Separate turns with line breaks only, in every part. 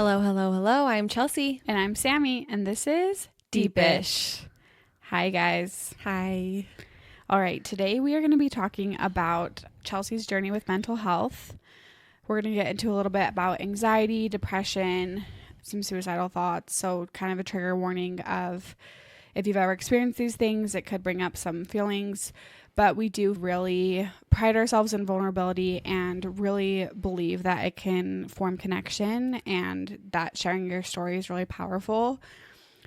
Hello, hello, hello. I'm Chelsey.
And I'm Sammy, and this is Deepish. Hi, guys.
Hi.
All right, today we are going to be talking about Chelsey's journey with mental health. We're going to get into a little bit about anxiety, depression, some suicidal thoughts. So, kind of a trigger warning of if you've ever experienced these things, it could bring up some feelings. But we do really pride ourselves in vulnerability and really believe that it can form connection and that sharing your story is really powerful.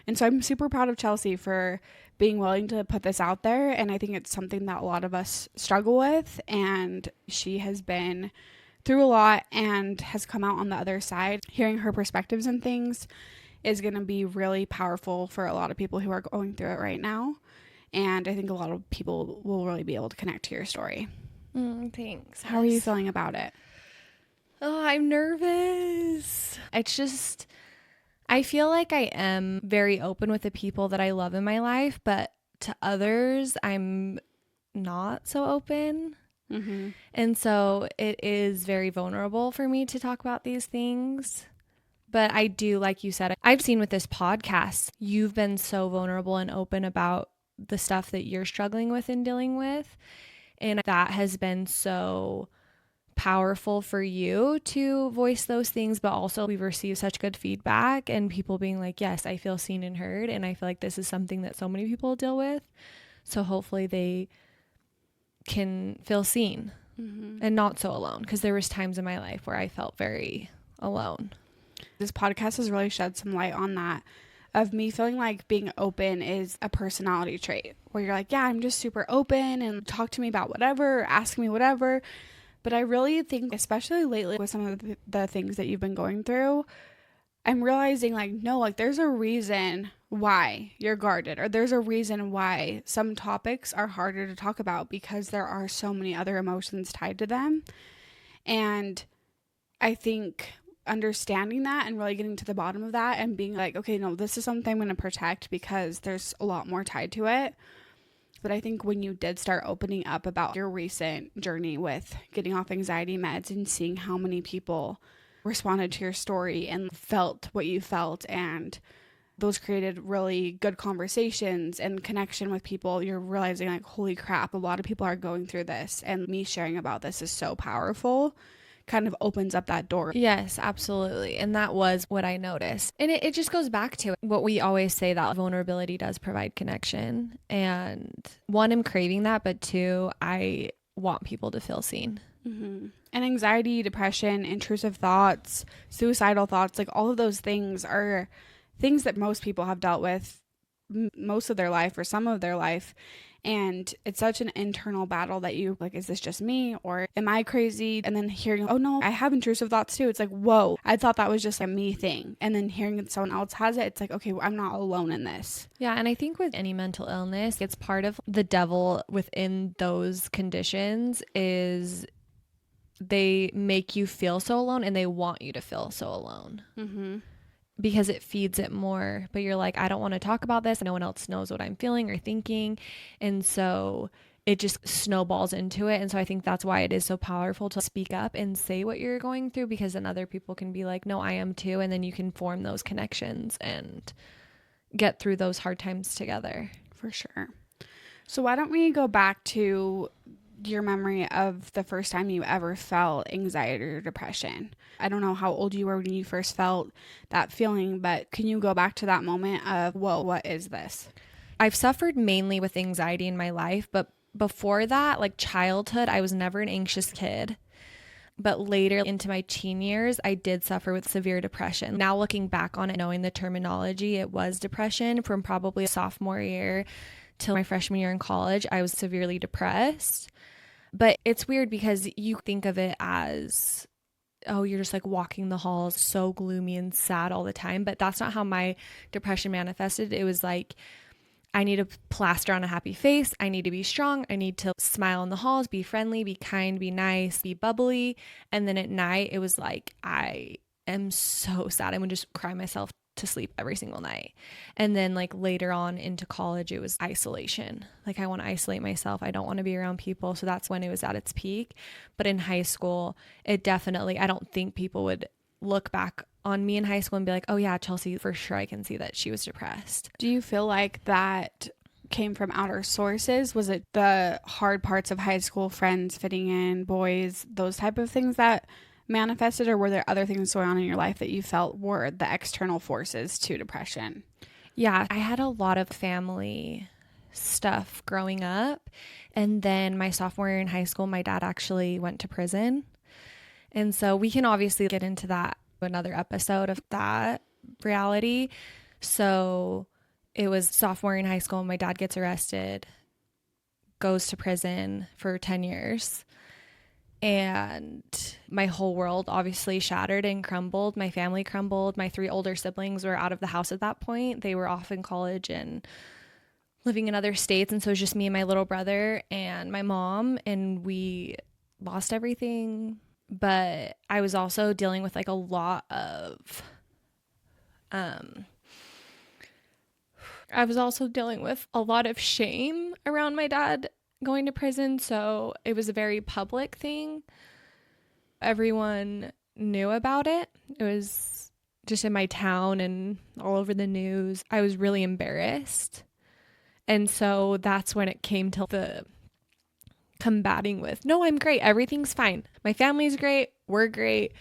And so I'm super proud of Chelsey for being willing to put this out there. And I think it's something that a lot of us struggle with. And she has been through a lot and has come out on the other side. Hearing her perspectives and things is going to be really powerful for a lot of people who are going through it right now. And I think a lot of people will really be able to connect to your story.
Thanks.
How are you feeling about it?
Oh, I'm nervous. It's just, I feel like I am very open with the people that I love in my life, but to others, I'm not so open.
Mm-hmm.
And so it is very vulnerable for me to talk about these things. But I do, like you said, I've seen with this podcast, you've been so vulnerable and open about the stuff that you're struggling with and dealing with. And that has been so powerful for you to voice those things. But also we've received such good feedback and people being like, yes, I feel seen and heard. And I feel like this is something that so many people deal with. So hopefully they can feel seen and not so alone. Because there was times in my life where I felt very alone.
This podcast has really shed some light on that, of me feeling like being open is a personality trait where you're like, yeah, I'm just super open and talk to me about whatever, ask me whatever. But I really think, especially lately with some of the things that you've been going through, I'm realizing like, no, like there's a reason why you're guarded, or there's a reason why some topics are harder to talk about because there are so many other emotions tied to them. And I think understanding that and really getting to the bottom of that and being like, okay, no, this is something I'm going to protect because there's a lot more tied to it. But I think when you did start opening up about your recent journey with getting off anxiety meds and seeing how many people responded to your story and felt what you felt, and those created really good conversations and connection with people, you're realizing like, holy crap, a lot of people are going through this, and me sharing about this is so powerful. Kind of opens up that door.
Yes, absolutely. And that was what I noticed. And it just goes back to what we always say, that vulnerability does provide connection. And one, I'm craving that, but two, I want people to feel seen.
Mm-hmm. And anxiety, depression, intrusive thoughts, suicidal thoughts, like all of those things are things that most people have dealt with most of their life or some of their life. And it's such an internal battle that you like, is this just me or am I crazy? And then hearing, oh no, I have intrusive thoughts too. It's like, whoa, I thought that was just a me thing. And then hearing that someone else has it, it's like, okay, I'm not alone in this.
Yeah. And I think with any mental illness, it's part of the devil within those conditions is they make you feel so alone and they want you to feel so alone.
Mm-hmm.
Because it feeds it more, but you're like, I don't want to talk about this. No one else knows what I'm feeling or thinking. And so it just snowballs into it. And so I think that's why it is so powerful to speak up and say what you're going through, because then other people can be like, no, I am too. And then you can form those connections and get through those hard times together.
For sure. So why don't we go back to your memory of the first time you ever felt anxiety or depression? I don't know how old you were when you first felt that feeling, but can you go back to that moment of, whoa, what is this?
I've suffered mainly with anxiety in my life, but before that, like childhood, I was never an anxious kid. But later into my teen years, I did suffer with severe depression. Now looking back on it, knowing the terminology, it was depression from probably sophomore year till my freshman year in college. I was severely depressed. But it's weird because you think of it as, oh, you're just like walking the halls so gloomy and sad all the time. But that's not how my depression manifested. It was like, I need to plaster on a happy face. I need to be strong. I need to smile in the halls, be friendly, be kind, be nice, be bubbly. And then at night, it was like, I am so sad. I would just cry myself to sleep every single night. And then like later on into college, it was isolation. Like I want to isolate myself. I don't want to be around people. So that's when it was at its peak. But in high school, it definitely, I don't think people would look back on me in high school and be like, oh yeah, Chelsey, for sure I can see that she was depressed.
Do you feel like that came from outer sources? Was it the hard parts of high school, friends fitting in, boys, those type of things that manifested, or were there other things going on in your life that you felt were the external forces to depression?
Yeah, I had a lot of family stuff growing up. And then my sophomore year in high school, my dad actually went to prison. And so we can obviously get into that another episode of that reality. So it was sophomore year in high school, my dad gets arrested, goes to prison for 10 years. And my whole world obviously shattered and crumbled. My family crumbled. My 3 older siblings were out of the house at that point. They were off in college and living in other states. And so it was just me and my little brother and my mom, and we lost everything. But I was also dealing with like a lot of, shame around my dad going to prison. So it was a very public thing. Everyone knew about it. It was just in my town and all over the news. I was really embarrassed. And so that's when it came to the combating with, no, I'm great. Everything's fine. My family's great. We're great.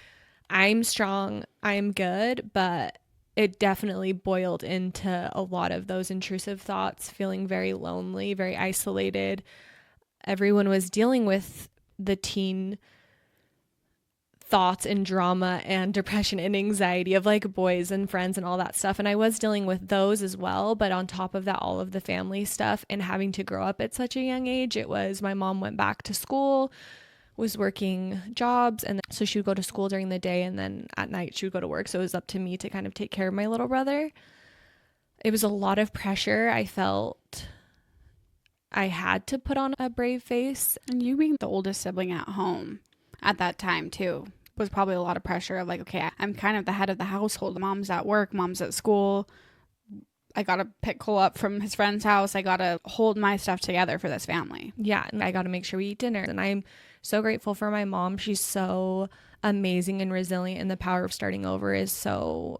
I'm strong. I'm good. But it definitely boiled into a lot of those intrusive thoughts, feeling very lonely, very isolated. Everyone was dealing with the teen thoughts and drama and depression and anxiety of like boys and friends and all that stuff. And I was dealing with those as well. But on top of that, all of the family stuff and having to grow up at such a young age, it was my mom went back to school, was working jobs. And so she would go to school during the day and then at night she would go to work. So it was up to me to kind of take care of my little brother. It was a lot of pressure. I felt I had to put on a brave face.
And you being the oldest sibling at home at that time too was probably a lot of pressure of like, okay, I'm kind of the head of the household. Mom's at work, mom's at school. I got to pick Cole up from his friend's house. I got to hold my stuff together for this family.
Yeah. And I got to make sure we eat dinner. And I'm so grateful for my mom. She's so amazing and resilient. And the power of starting over is so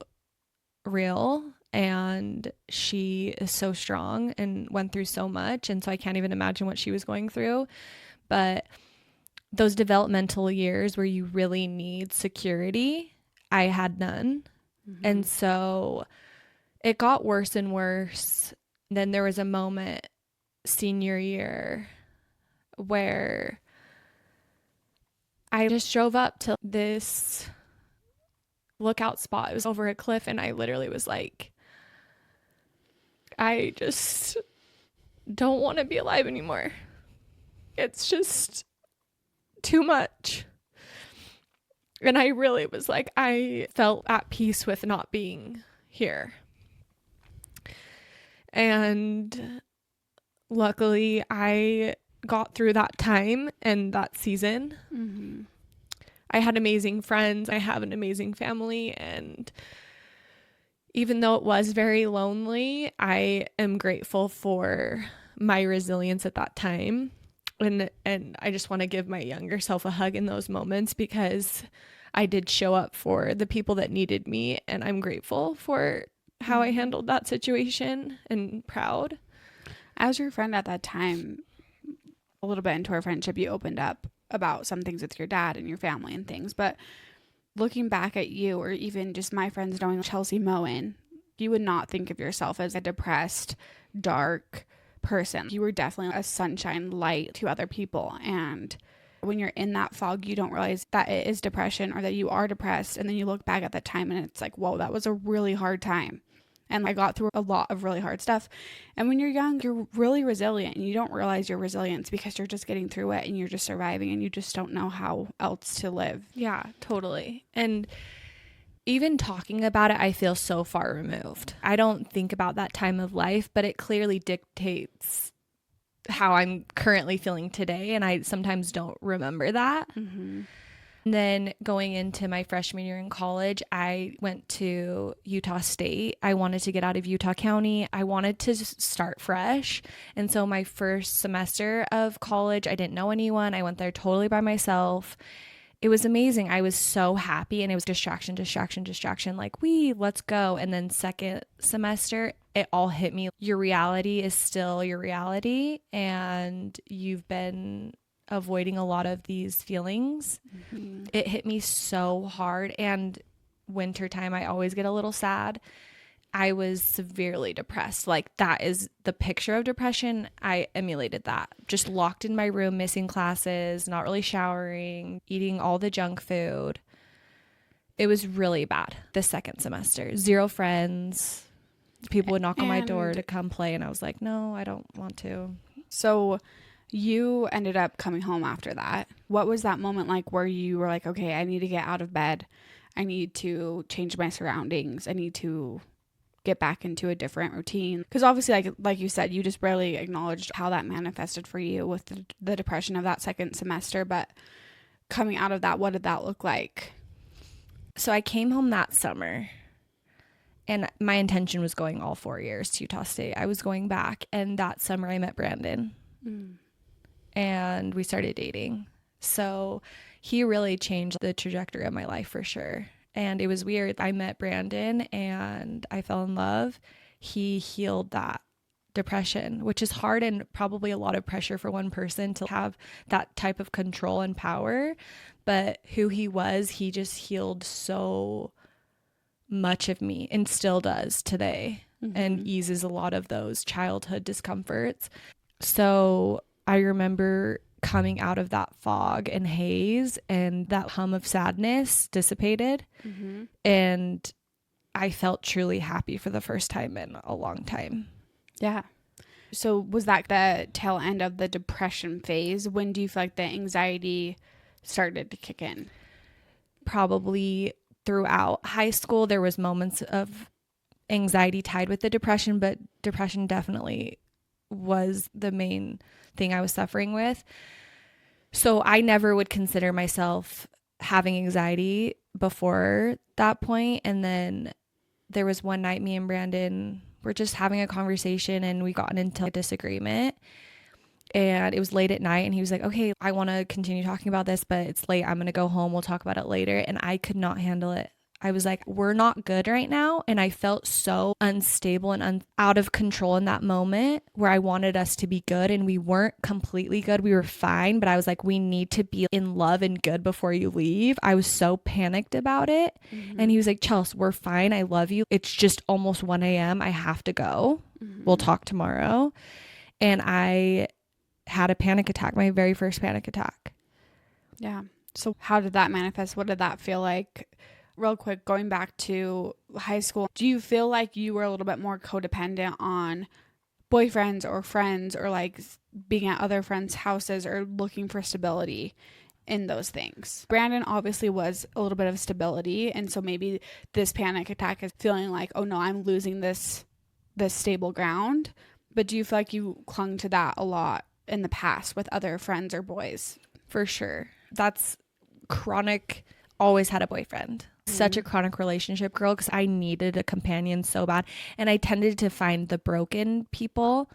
real. And she is so strong and went through so much. And so I can't even imagine what she was going through. But those developmental years where you really need security, I had none. Mm-hmm. And so it got worse and worse. Then there was a moment senior year where I just drove up to this lookout spot. It was over a cliff. And I literally was like, I just don't want to be alive anymore. It's just too much. And I really was like, I felt at peace with not being here. And luckily I got through that time and that season. Mm-hmm. I had amazing friends. I have an amazing family. And even though it was very lonely, I am grateful for my resilience at that time. And I just want to give my younger self a hug in those moments because I did show up for the people that needed me. And I'm grateful for how I handled that situation and proud.
As your friend at that time, a little bit into our friendship, you opened up about some things with your dad and your family and things. But looking back at you, or even just my friends knowing Chelsey Moen, you would not think of yourself as a depressed, dark person. You were definitely a sunshine light to other people. And when you're in that fog, you don't realize that it is depression or that you are depressed. And then you look back at that time and it's like, whoa, that was a really hard time. And I got through a lot of really hard stuff. And when you're young, you're really resilient and you don't realize your resilience because you're just getting through it and you're just surviving and you just don't know how else to live.
Yeah, totally. And even talking about it, I feel so far removed. I don't think about that time of life, but it clearly dictates how I'm currently feeling today. And I sometimes don't remember that. Mm-hmm. And then going into my freshman year in college, I went to Utah State. I wanted to get out of Utah County. I wanted to start fresh. And so my first semester of college, I didn't know anyone. I went there totally by myself. it was amazing. I was so happy, and it was distraction, distraction, distraction. Like, let's go. And then second semester, it all hit me. Your reality is still your reality, and you've been avoiding a lot of these feelings. Mm-hmm. It hit me so hard. And wintertime, I always get a little sad. I was severely depressed. Like, that is the picture of depression. I emulated that. Just locked in my room, missing classes, not really showering, eating all the junk food. It was really bad the second semester. Zero friends. People would knock on my door to come play, and I was like, no, I don't want to.
So you ended up coming home after that. What was that moment like where you were like, okay, I need to get out of bed. I need to change my surroundings. I need to get back into a different routine? Because obviously, like you said, you just barely acknowledged how that manifested for you with the depression of that second semester. But coming out of that, what did that look like?
So I came home that summer, and my intention was going all 4 years to Utah State. I was going back, and that summer I met Brandon, and we started dating. So he really changed the trajectory of my life for sure. And it was weird. I met Brandon and I fell in love. He healed that depression, which is hard and probably a lot of pressure for one person to have that type of control and power. But who he was, he just healed so much of me and still does today, and eases a lot of those childhood discomforts. So I remember coming out of that fog and haze, and that hum of sadness dissipated, and I felt truly happy for the first time in a long time.
Yeah. So was that the tail end of the depression phase? When do you feel like the anxiety started to kick in?
Probably throughout high school. There was moments of anxiety tied with the depression, but depression definitely was the main thing I was suffering with. So I never would consider myself having anxiety before that point. And then there was one night me and Brandon were just having a conversation, and we got into a disagreement, and it was late at night, and he was like, okay, I want to continue talking about this, but it's late. I'm going to go home. We'll talk about it later. And I could not handle it. I was like, we're not good right now. And I felt so unstable and out of control in that moment, where I wanted us to be good, and we weren't completely good. We were fine, but I was like, we need to be in love and good before you leave. I was so panicked about it. And he was like, Chelsey, we're fine. I love you. It's just almost 1 a.m. I have to go. We'll talk tomorrow. And I had a panic attack, my very first panic attack.
Yeah. So how did that manifest? What did that feel like? Real quick, going back to high school, do you feel like you were a little bit more codependent on boyfriends or friends, or like being at other friends' houses, or looking for stability in those things? Brandon obviously was a little bit of stability, and so maybe this panic attack is feeling like, oh no, I'm losing this stable ground. But do you feel like you clung to that a lot in the past with other friends or boys?
For sure. That's chronic. Always had a boyfriend. Such a chronic relationship girl, because I needed a companion so bad, and I tended to find the broken people,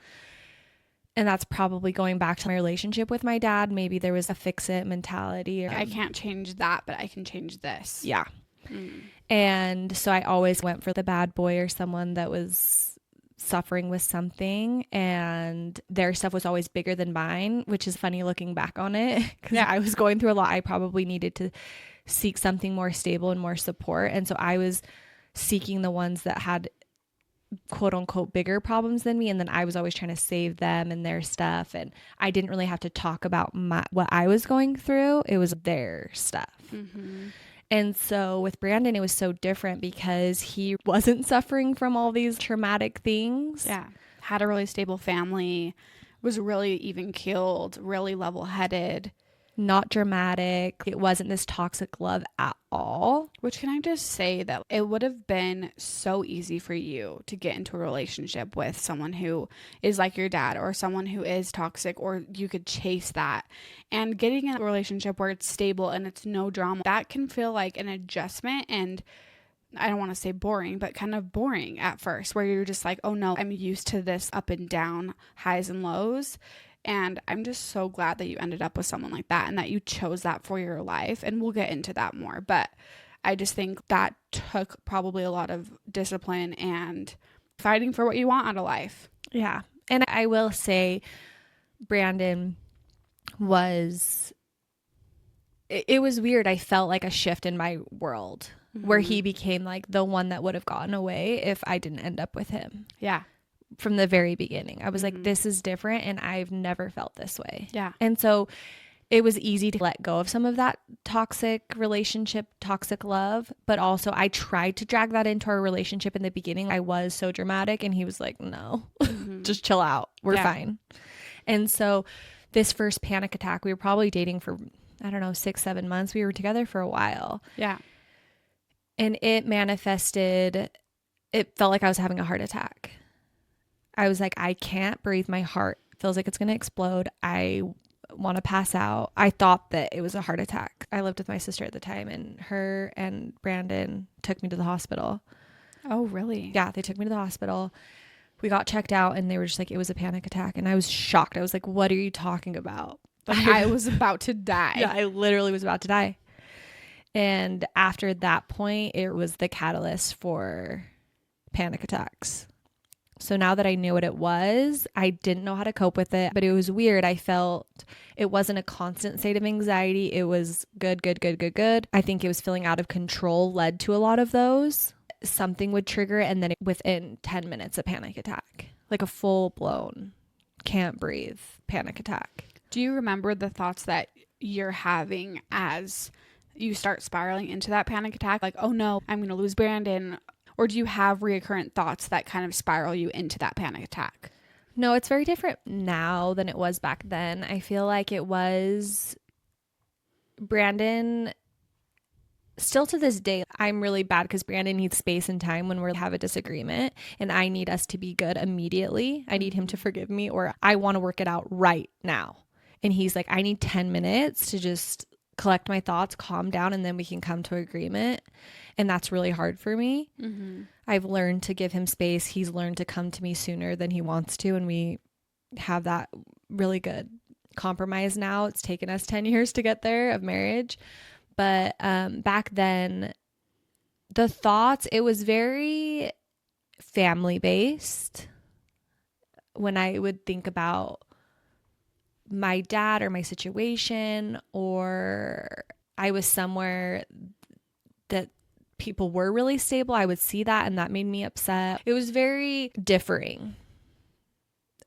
and that's probably going back to my relationship with my dad. Maybe there was a fix-it mentality.
I can't change that, but I can change this.
Yeah. And so I always went for the bad boy, or someone that was suffering with something, and their stuff was always bigger than mine, which is funny looking back on it, because I was going through a lot. I probably needed to seek something more stable and more support, and so I was seeking the ones that had quote unquote bigger problems than me, and then I was always trying to save them and their stuff, and I didn't really have to talk about what I was going through. It was their stuff. And so with Brandon, it was so different, because he wasn't suffering from all these traumatic things.
Yeah. Had a really stable family, was really even keeled, really level-headed.
Not dramatic. It wasn't this toxic love at all.
Which, can I just say that it would have been so easy for you to get into a relationship with someone who is like your dad, or someone who is toxic, or you could chase that. And getting in a relationship where it's stable and it's no drama, that can feel like an adjustment, and I don't want to say boring, but kind of boring at first, where you're just like, oh no, I'm used to this up and down, highs and lows. And I'm just so glad that you ended up with someone like that and that you chose that for your life. And we'll get into that more. But I just think that took probably a lot of discipline and fighting for what you want out of life.
Yeah. And I will say, Brandon was, it was weird. I felt like a shift in my world where he became like the one that would have gotten away if I didn't end up with him.
Yeah.
From the very beginning, I was like, this is different, and I've never felt this way.
Yeah.
And so it was easy to let go of some of that toxic relationship, toxic love. But also I tried to drag that into our relationship in the beginning. I was so dramatic, and he was like, no, just chill out. We're fine. And so this first panic attack, we were probably dating for, I don't know, 6-7 months. We were together for a while.
Yeah.
And it manifested, it felt like I was having a heart attack. I was like, I can't breathe. My heart feels like it's going to explode. I want to pass out. I thought that it was a heart attack. I lived with my sister at the time, and her and Brandon took me to the hospital.
Oh, really?
Yeah, they took me to the hospital. We got checked out, and they were just like, it was a panic attack. And I was shocked. I was like, what are you talking about?
Like, I was about to die.
Yeah, I literally was about to die. And after that point, it was the catalyst for panic attacks. So now that I knew what it was, I didn't know how to cope with it, but it was weird. I felt it wasn't a constant state of anxiety. It was good, good, good, good, good. I think it was feeling out of control led to a lot of those. Something would trigger, and then within 10 minutes, a panic attack, like a full blown can't breathe panic attack.
Do you remember the thoughts that you're having as you start spiraling into that panic attack? Like, oh no, I'm going to lose Brandon. Or do you have recurrent thoughts that kind of spiral you into that panic attack?
No, it's very different now than it was back then. I feel like it was Brandon. Still to this day, I'm really bad because Brandon needs space and time when we have a disagreement, and I need us to be good immediately. I need him to forgive me, or I want to work it out right now. And he's like, I need 10 minutes to just collect my thoughts, calm down, and then we can come to agreement. And that's really hard for me. I've learned to give him space. He's learned to come to me sooner than he wants to. And we have that really good compromise now. It's taken us 10 years to get there of marriage. But back then, the thoughts, it was very family based. When I would think about my dad or my situation, or I was somewhere that people were really stable, I would see that, and that made me upset. It was very differing.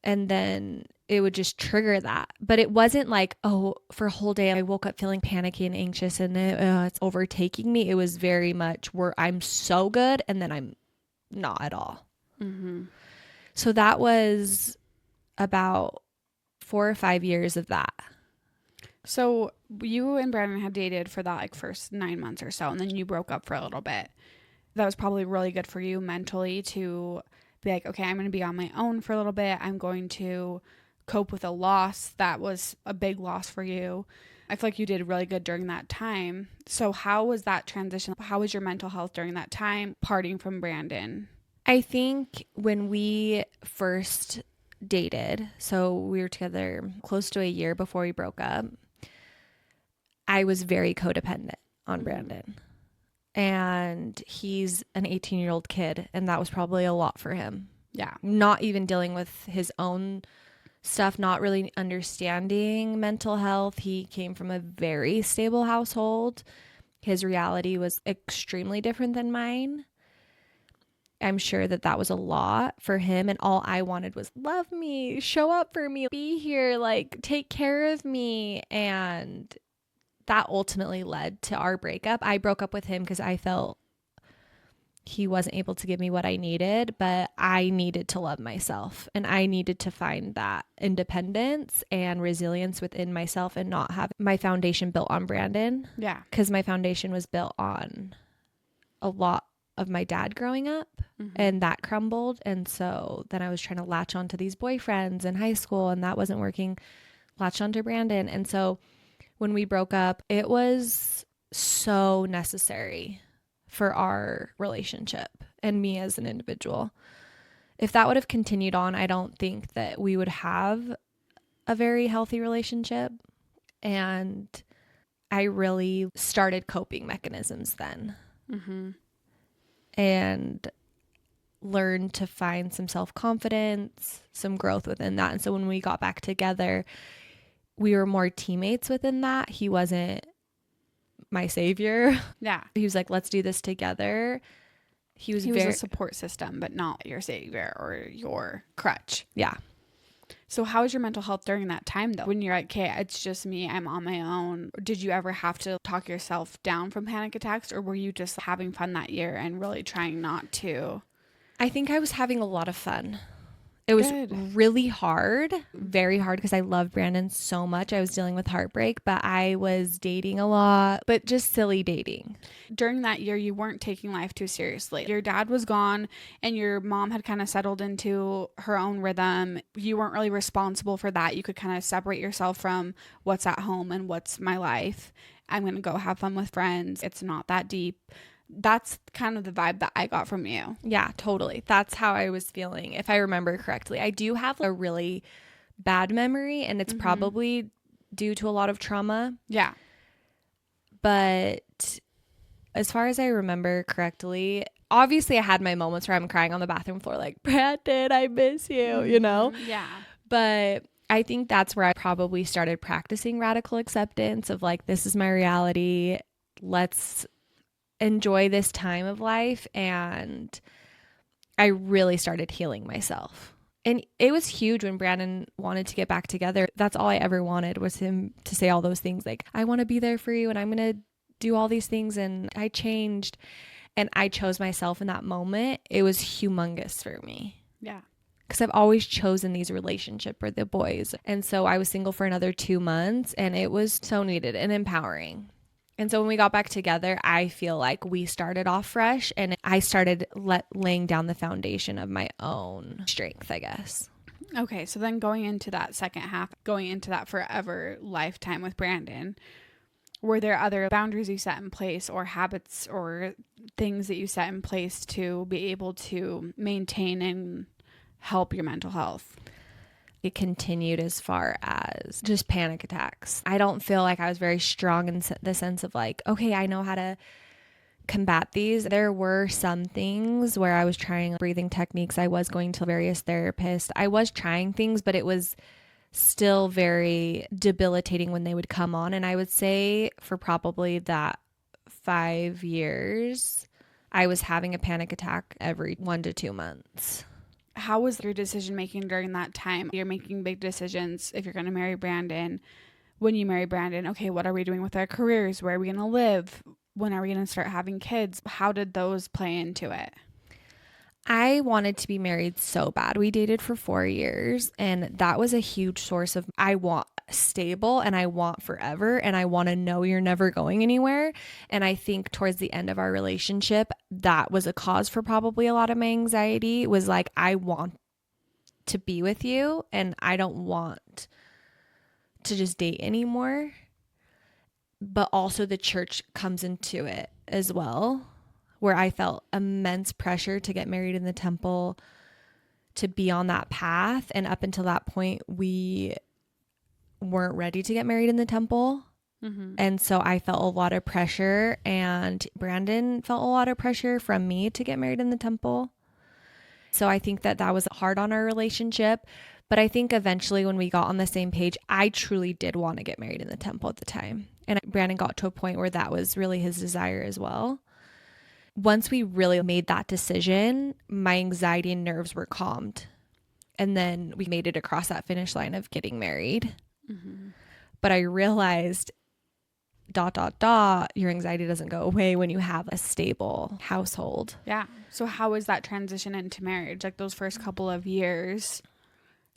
And then it would just trigger that. But it wasn't like, oh, for a whole day I woke up feeling panicky and anxious and it's overtaking me. It was very much where I'm so good and then I'm not at all. So that was about 4 or 5 years of that.
So you and Brandon had dated for that like first 9 months or so, and then you broke up for a little bit. That was probably really good for you mentally to be like, okay, I'm going to be on my own for a little bit. I'm going to cope with a loss that was a big loss for you. I feel like you did really good during that time. So how was that transition? How was your mental health during that time, parting from Brandon?
I think when we first dated, so we were together close to a year before we broke up, I was very codependent on Brandon. And he's an 18-year-old kid, and that was probably a lot for him.
Yeah.
Not even dealing with his own stuff, not really understanding mental health. He came from a very stable household. His reality was extremely different than mine. I'm sure that that was a lot for him, and all I wanted was love me, show up for me, be here, like take care of me. And that ultimately led to our breakup. I broke up with him because I felt he wasn't able to give me what I needed, but I needed to love myself, and I needed to find that independence and resilience within myself and not have my foundation built on Brandon.
Yeah.
Because my foundation was built on a lot of my dad growing up, and that crumbled. And so then I was trying to latch onto these boyfriends in high school, and that wasn't working. Latch onto Brandon. And so when we broke up, it was so necessary for our relationship and me as an individual. If that would have continued on, I don't think that we would have a very healthy relationship. And I really started coping mechanisms then. And learned to find some self-confidence, some growth within that. And so when we got back together, we were more teammates within that. He wasn't my savior.
Yeah.
He was like, let's do this together. He was
a support system, but not your savior or your crutch.
Yeah.
So how was your mental health during that time though? When you're like, okay, it's just me, I'm on my own. Did you ever have to talk yourself down from panic attacks, or were you just having fun that year and really trying not to?
I think I was having a lot of fun. It was really hard, very hard, because I loved Brandon so much. I was dealing with heartbreak, but I was dating a lot, but just silly dating.
During that year, you weren't taking life too seriously. Your dad was gone and your mom had kind of settled into her own rhythm. You weren't really responsible for that. You could kind of separate yourself from what's at home and what's my life. I'm going to go have fun with friends. It's not that deep. That's kind of the vibe that I got from you.
Yeah, totally. That's how I was feeling, if I remember correctly. I do have a really bad memory, and it's probably due to a lot of trauma.
Yeah.
But as far as I remember correctly, obviously I had my moments where I'm crying on the bathroom floor like, Brandon, I miss you, you know?
Yeah.
But I think that's where I probably started practicing radical acceptance of like, this is my reality. Let's enjoy this time of life. And I really started healing myself. And it was huge when Brandon wanted to get back together. That's all I ever wanted, was him to say all those things like, I want to be there for you and I'm going to do all these things. And I changed and I chose myself in that moment. It was humongous for me.
Yeah.
Because I've always chosen these relationships with the boys. And so I was single for another 2 months and it was so needed and empowering. And so when we got back together, I feel like we started off fresh and I started laying down the foundation of my own strength, I guess.
Okay, so then going into that second half, going into that forever lifetime with Brandon, were there other boundaries you set in place or habits or things that you set in place to be able to maintain and help your mental health?
It continued as far as just panic attacks. I don't feel like I was very strong in the sense of like, okay, I know how to combat these. There were some things where I was trying breathing techniques. I was going to various therapists. I was trying things, but it was still very debilitating when they would come on. And I would say for probably that 5 years, I was having a panic attack every 1 to 2 months.
How was your decision making during that time? You're making big decisions if you're going to marry Brandon. When you marry Brandon, okay, what are we doing with our careers? Where are we going to live? When are we going to start having kids? How did those play into it?
I wanted to be married so bad. We dated for 4 years and that was a huge source of I want stable and I want forever and I want to know you're never going anywhere. And I think towards the end of our relationship, that was a cause for probably a lot of my anxiety, was like, I want to be with you and I don't want to just date anymore. But also the church comes into it as well, where I felt immense pressure to get married in the temple, to be on that path. And up until that point, we weren't ready to get married in the temple. And so I felt a lot of pressure and Brandon felt a lot of pressure from me to get married in the temple. So I think that was hard on our relationship. But I think eventually when we got on the same page, I truly did want to get married in the temple at the time. And Brandon got to a point where that was really his desire as well. Once we really made that decision, my anxiety and nerves were calmed. And then we made it across that finish line of getting married. But I realized, ... your anxiety doesn't go away when you have a stable household.
Yeah. So how was that transition into marriage? Like those first couple of years?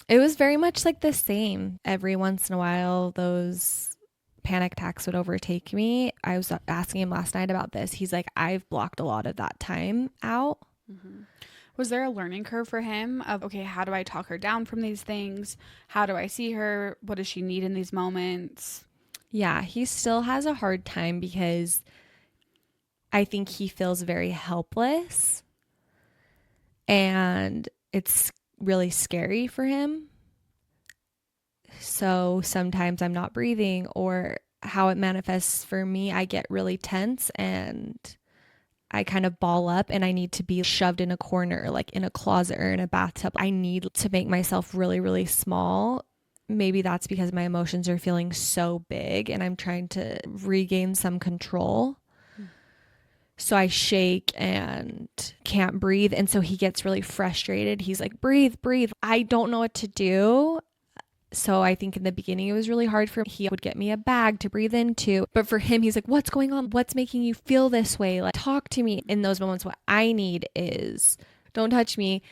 It was very much like the same. Every once in a while, those panic attacks would overtake me. I was asking him last night about this. He's like, I've blocked a lot of that time out.
Was there a learning curve for him of, okay, how do I talk her down from these things? How do I see her? What does she need in these moments?
Yeah, he still has a hard time because I think he feels very helpless and it's really scary for him. So sometimes I'm not breathing, or how it manifests for me, I get really tense and I kind of ball up and I need to be shoved in a corner, like in a closet or in a bathtub. I need to make myself really, really small. Maybe that's because my emotions are feeling so big and I'm trying to regain some control. So I shake and can't breathe. And so he gets really frustrated. He's like, breathe, breathe. I don't know what to do. So I think in the beginning, it was really hard for him. He would get me a bag to breathe into. But for him, he's like, what's going on? What's making you feel this way? Like, talk to me. In those moments, what I need is don't touch me,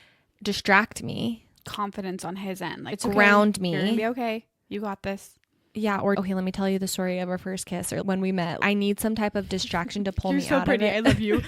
distract me.
Confidence on his end. Like,
it's ground me.
You're going to be okay. You got this.
Yeah. Or, okay, let me tell you the story of our first kiss or when we met. I need some type of distraction to pull me
so
out
pretty.
of it.
I love you.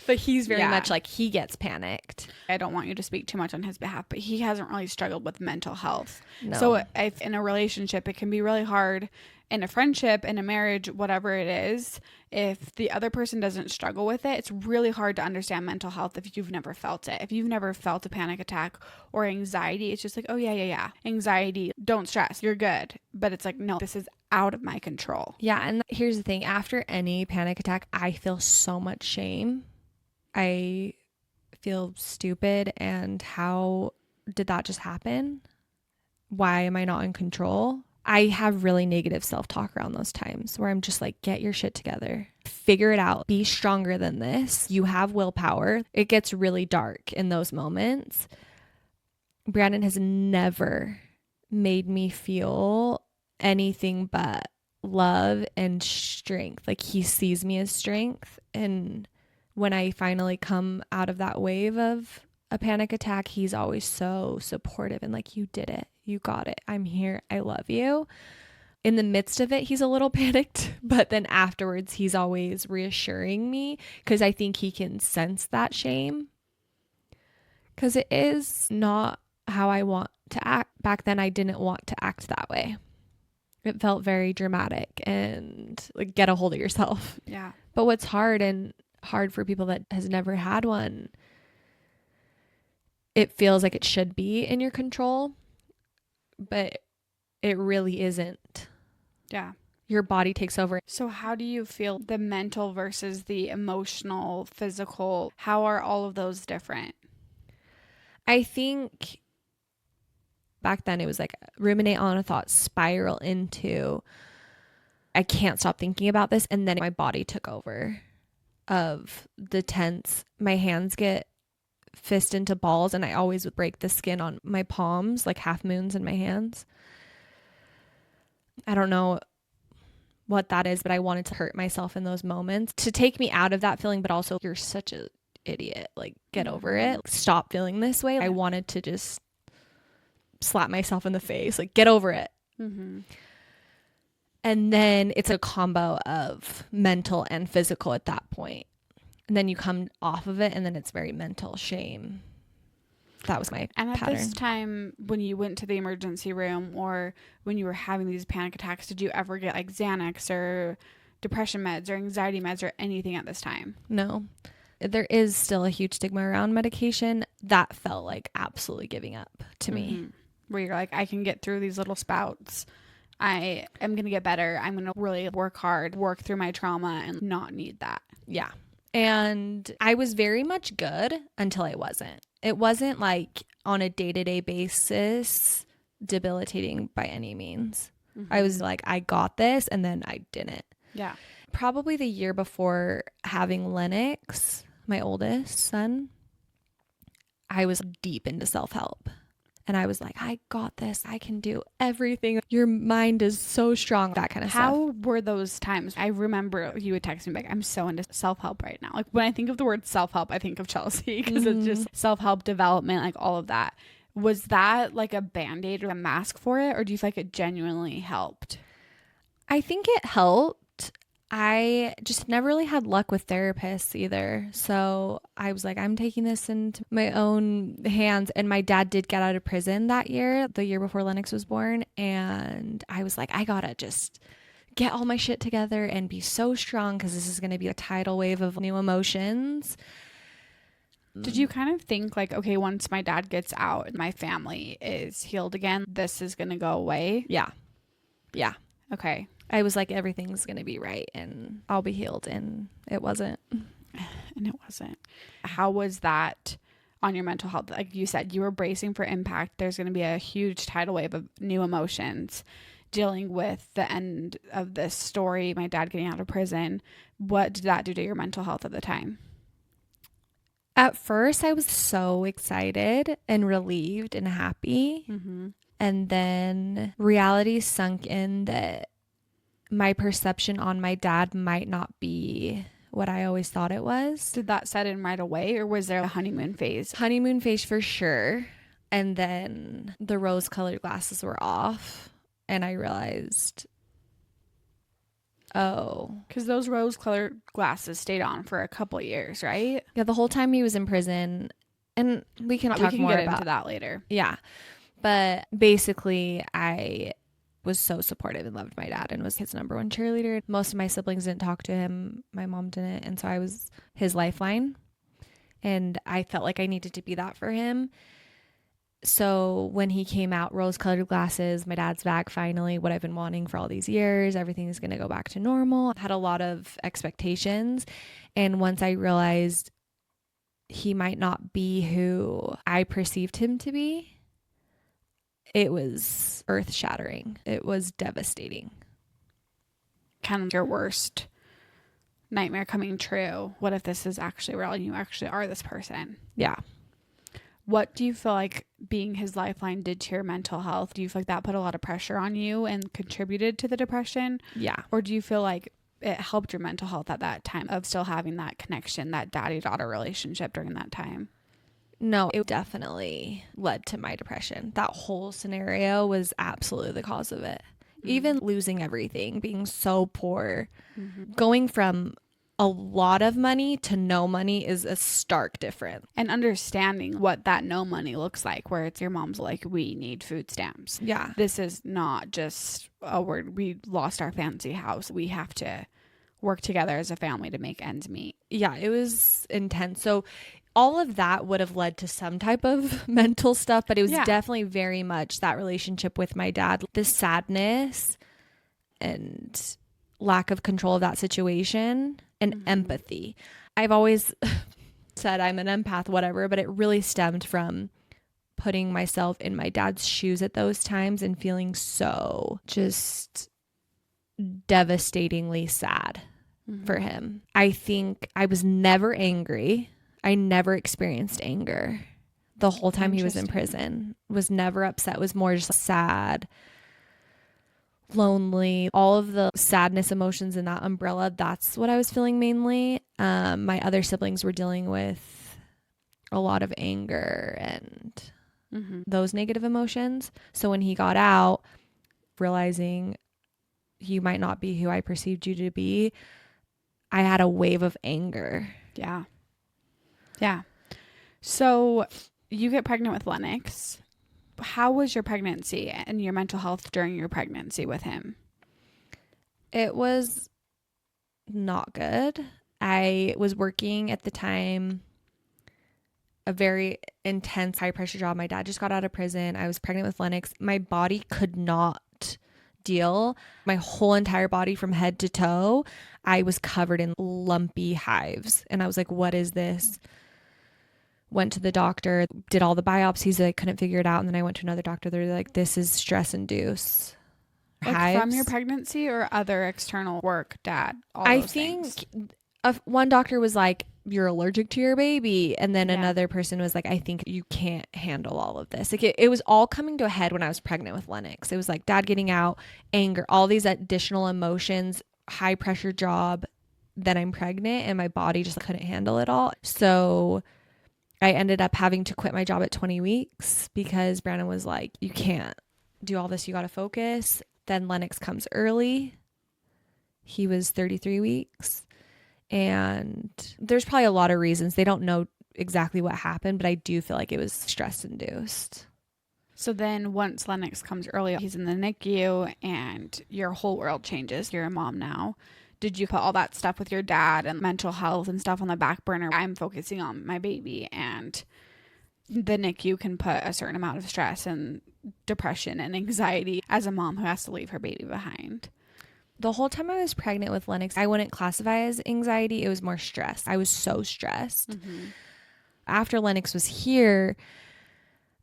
But he's very much like, he gets panicked.
I don't want you to speak too much on his behalf, but he hasn't really struggled with mental health.
No.
So if in a relationship, it can be really hard, in a friendship, in a marriage, whatever it is, if the other person doesn't struggle with it, it's really hard to understand mental health if you've never felt it. If you've never felt a panic attack or anxiety, it's just like, oh yeah. Anxiety, don't stress, you're good. But it's like, no, this is out of my control.
Yeah. And here's the thing. After any panic attack, I feel so much shame. I feel stupid. And how did that just happen? Why am I not in control? I have really negative self-talk around those times where I'm just like, get your shit together, figure it out, be stronger than this. You have willpower. It gets really dark in those moments. Brandon has never made me feel anything but love and strength. Like, he sees me as strength. And when I finally come out of that wave of a panic attack, he's always so supportive and like, you did it. You got it. I'm here. I love you. In the midst of it, he's a little panicked, but then afterwards, he's always reassuring me because I think he can sense that shame, because it is not how I want to act. Back then, I didn't want to act that way. It felt very dramatic and like, get a hold of yourself.
Yeah.
But what's hard for people that has never had one, it feels like it should be in your control, but it really isn't.
Yeah.
Your body takes over.
So how do you feel the mental versus the emotional, physical? How are all of those different?
I think back then it was like ruminate on a thought, spiral into, I can't stop thinking about this. And then my body took over of the tense. My hands get fist into balls, and I always would break the skin on my palms, like half moons in my hands. I don't know what that is, but I wanted to hurt myself in those moments to take me out of that feeling, but also, you're such an idiot. Like, get over it. Stop feeling this way. I wanted to just slap myself in the face, like, get over it.
Mm-hmm.
And then it's a combo of mental and physical at that point. And then you come off of it, and then it's very mental shame. That was my pattern.
And at this time, when you went to the emergency room or when you were having these panic attacks, did you ever get like Xanax or depression meds or anxiety meds or anything at this time?
No. There is still a huge stigma around medication. That felt like absolutely giving up to me.
Where you're like, I can get through these little spouts. I am going to get better. I'm going to really work hard, work through my trauma and not need that.
Yeah. And I was very much good until I wasn't. It wasn't like on a day-to-day basis debilitating by any means. I was like, I got this, and then I didn't.
Yeah.
Probably the year before having Lennox, my oldest son, I was deep into self-help. And I was like, I got this. I can do everything. Your mind is so strong. That kind of stuff.
How were those times? I remember you would text me back, I'm so into self-help right now. Like, when I think of the word self-help, I think of Chelsey, because it's just self-help development, like all of that. Was that like a band-aid or a mask for it? Or do you feel like it genuinely helped?
I think it helped. I just never really had luck with therapists either. So I was like, I'm taking this into my own hands. And my dad did get out of prison that year, the year before Lennox was born. And I was like, I gotta just get all my shit together and be so strong, because this is going to be a tidal wave of new emotions.
Did you kind of think like, okay, once my dad gets out and my family is healed again, this is going to go away?
Yeah. Yeah.
Okay.
I was like, everything's going to be right and I'll be healed. And it wasn't.
And it wasn't. How was that on your mental health? Like you said, you were bracing for impact. There's going to be a huge tidal wave of new emotions dealing with the end of this story, my dad getting out of prison. What did that do to your mental health at the time?
At first, I was so excited and relieved and happy. And then reality sunk in that my perception on my dad might not be what I always thought it was.
Did that set in right away, or was there a honeymoon phase?
Honeymoon phase for sure. And then the rose-colored glasses were off. And I realized, oh.
Because those rose-colored glasses stayed on for a couple years, right?
Yeah, the whole time he was in prison. And we can talk more
get
about
into that later.
Yeah. But basically, I was so supportive and loved my dad and was his number one cheerleader. Most of my siblings didn't talk to him. My mom didn't. And so I was his lifeline. And I felt like I needed to be that for him. So when he came out, rose-colored glasses, my dad's back finally, what I've been wanting for all these years, everything is going to go back to normal. I had a lot of expectations. And once I realized he might not be who I perceived him to be, it was earth-shattering. It was devastating.
Kind of your worst nightmare coming true. What if this is actually real and you actually are this person?
Yeah.
What do you feel like being his lifeline did to your mental health? Do you feel like that put a lot of pressure on you and contributed to the depression?
Yeah.
Or do you feel like it helped your mental health at that time of still having that connection, that daddy-daughter relationship during that time?
No, it definitely led to my depression. That whole scenario was absolutely the cause of it. Even losing everything, being so poor, going from a lot of money to no money is a stark difference.
And understanding what that no money looks like, where it's your mom's like, we need food stamps.
Yeah.
This is not just, oh, we lost our fancy house. We have to work together as a family to make ends meet.
Yeah, it was intense. So all of that would have led to some type of mental stuff, but it was definitely very much that relationship with my dad, the sadness and lack of control of that situation and empathy. I've always said I'm an empath, whatever, but it really stemmed from putting myself in my dad's shoes at those times and feeling so just devastatingly sad for him. I think I was never angry. I never experienced anger the whole time he was in prison. Was never upset, was more just sad, lonely, all of the sadness emotions in that umbrella. That's what I was feeling mainly. My other siblings were dealing with a lot of anger and those negative emotions. So when he got out, realizing you might not be who I perceived you to be, I had a wave of anger.
Yeah. Yeah. So you get pregnant with Lennox. How was your pregnancy and your mental health during your pregnancy with him?
It was not good. I was working at the time a very intense high pressure job. My dad just got out of prison. I was pregnant with Lennox. My body could not deal. My whole entire body from head to toe, I was covered in lumpy hives. And I was like, what is this? Went to the doctor, did all the biopsies. I couldn't figure it out. And then I went to another doctor. They're like, this is stress induced.
Like from your pregnancy or other external work, dad?
I think one doctor was like, you're allergic to your baby. And then another person was like, I think you can't handle all of this. Like it was all coming to a head when I was pregnant with Lennox. It was like dad getting out, anger, all these additional emotions, high pressure job. Then I'm pregnant and my body just couldn't handle it all. So I ended up having to quit my job at 20 weeks because Brandon was like, you can't do all this. You got to focus. Then Lennox comes early. He was 33 weeks. And there's probably a lot of reasons. They don't know exactly what happened, but I do feel like it was stress induced.
So then once Lennox comes early, he's in the NICU and your whole world changes. You're a mom now. Did you put all that stuff with your dad and mental health and stuff on the back burner? I'm focusing on my baby, and the NICU can put a certain amount of stress and depression and anxiety as a mom who has to leave her baby behind.
The whole time I was pregnant with Lennox, I wouldn't classify as anxiety. It was more stress. I was so stressed. After Lennox was here,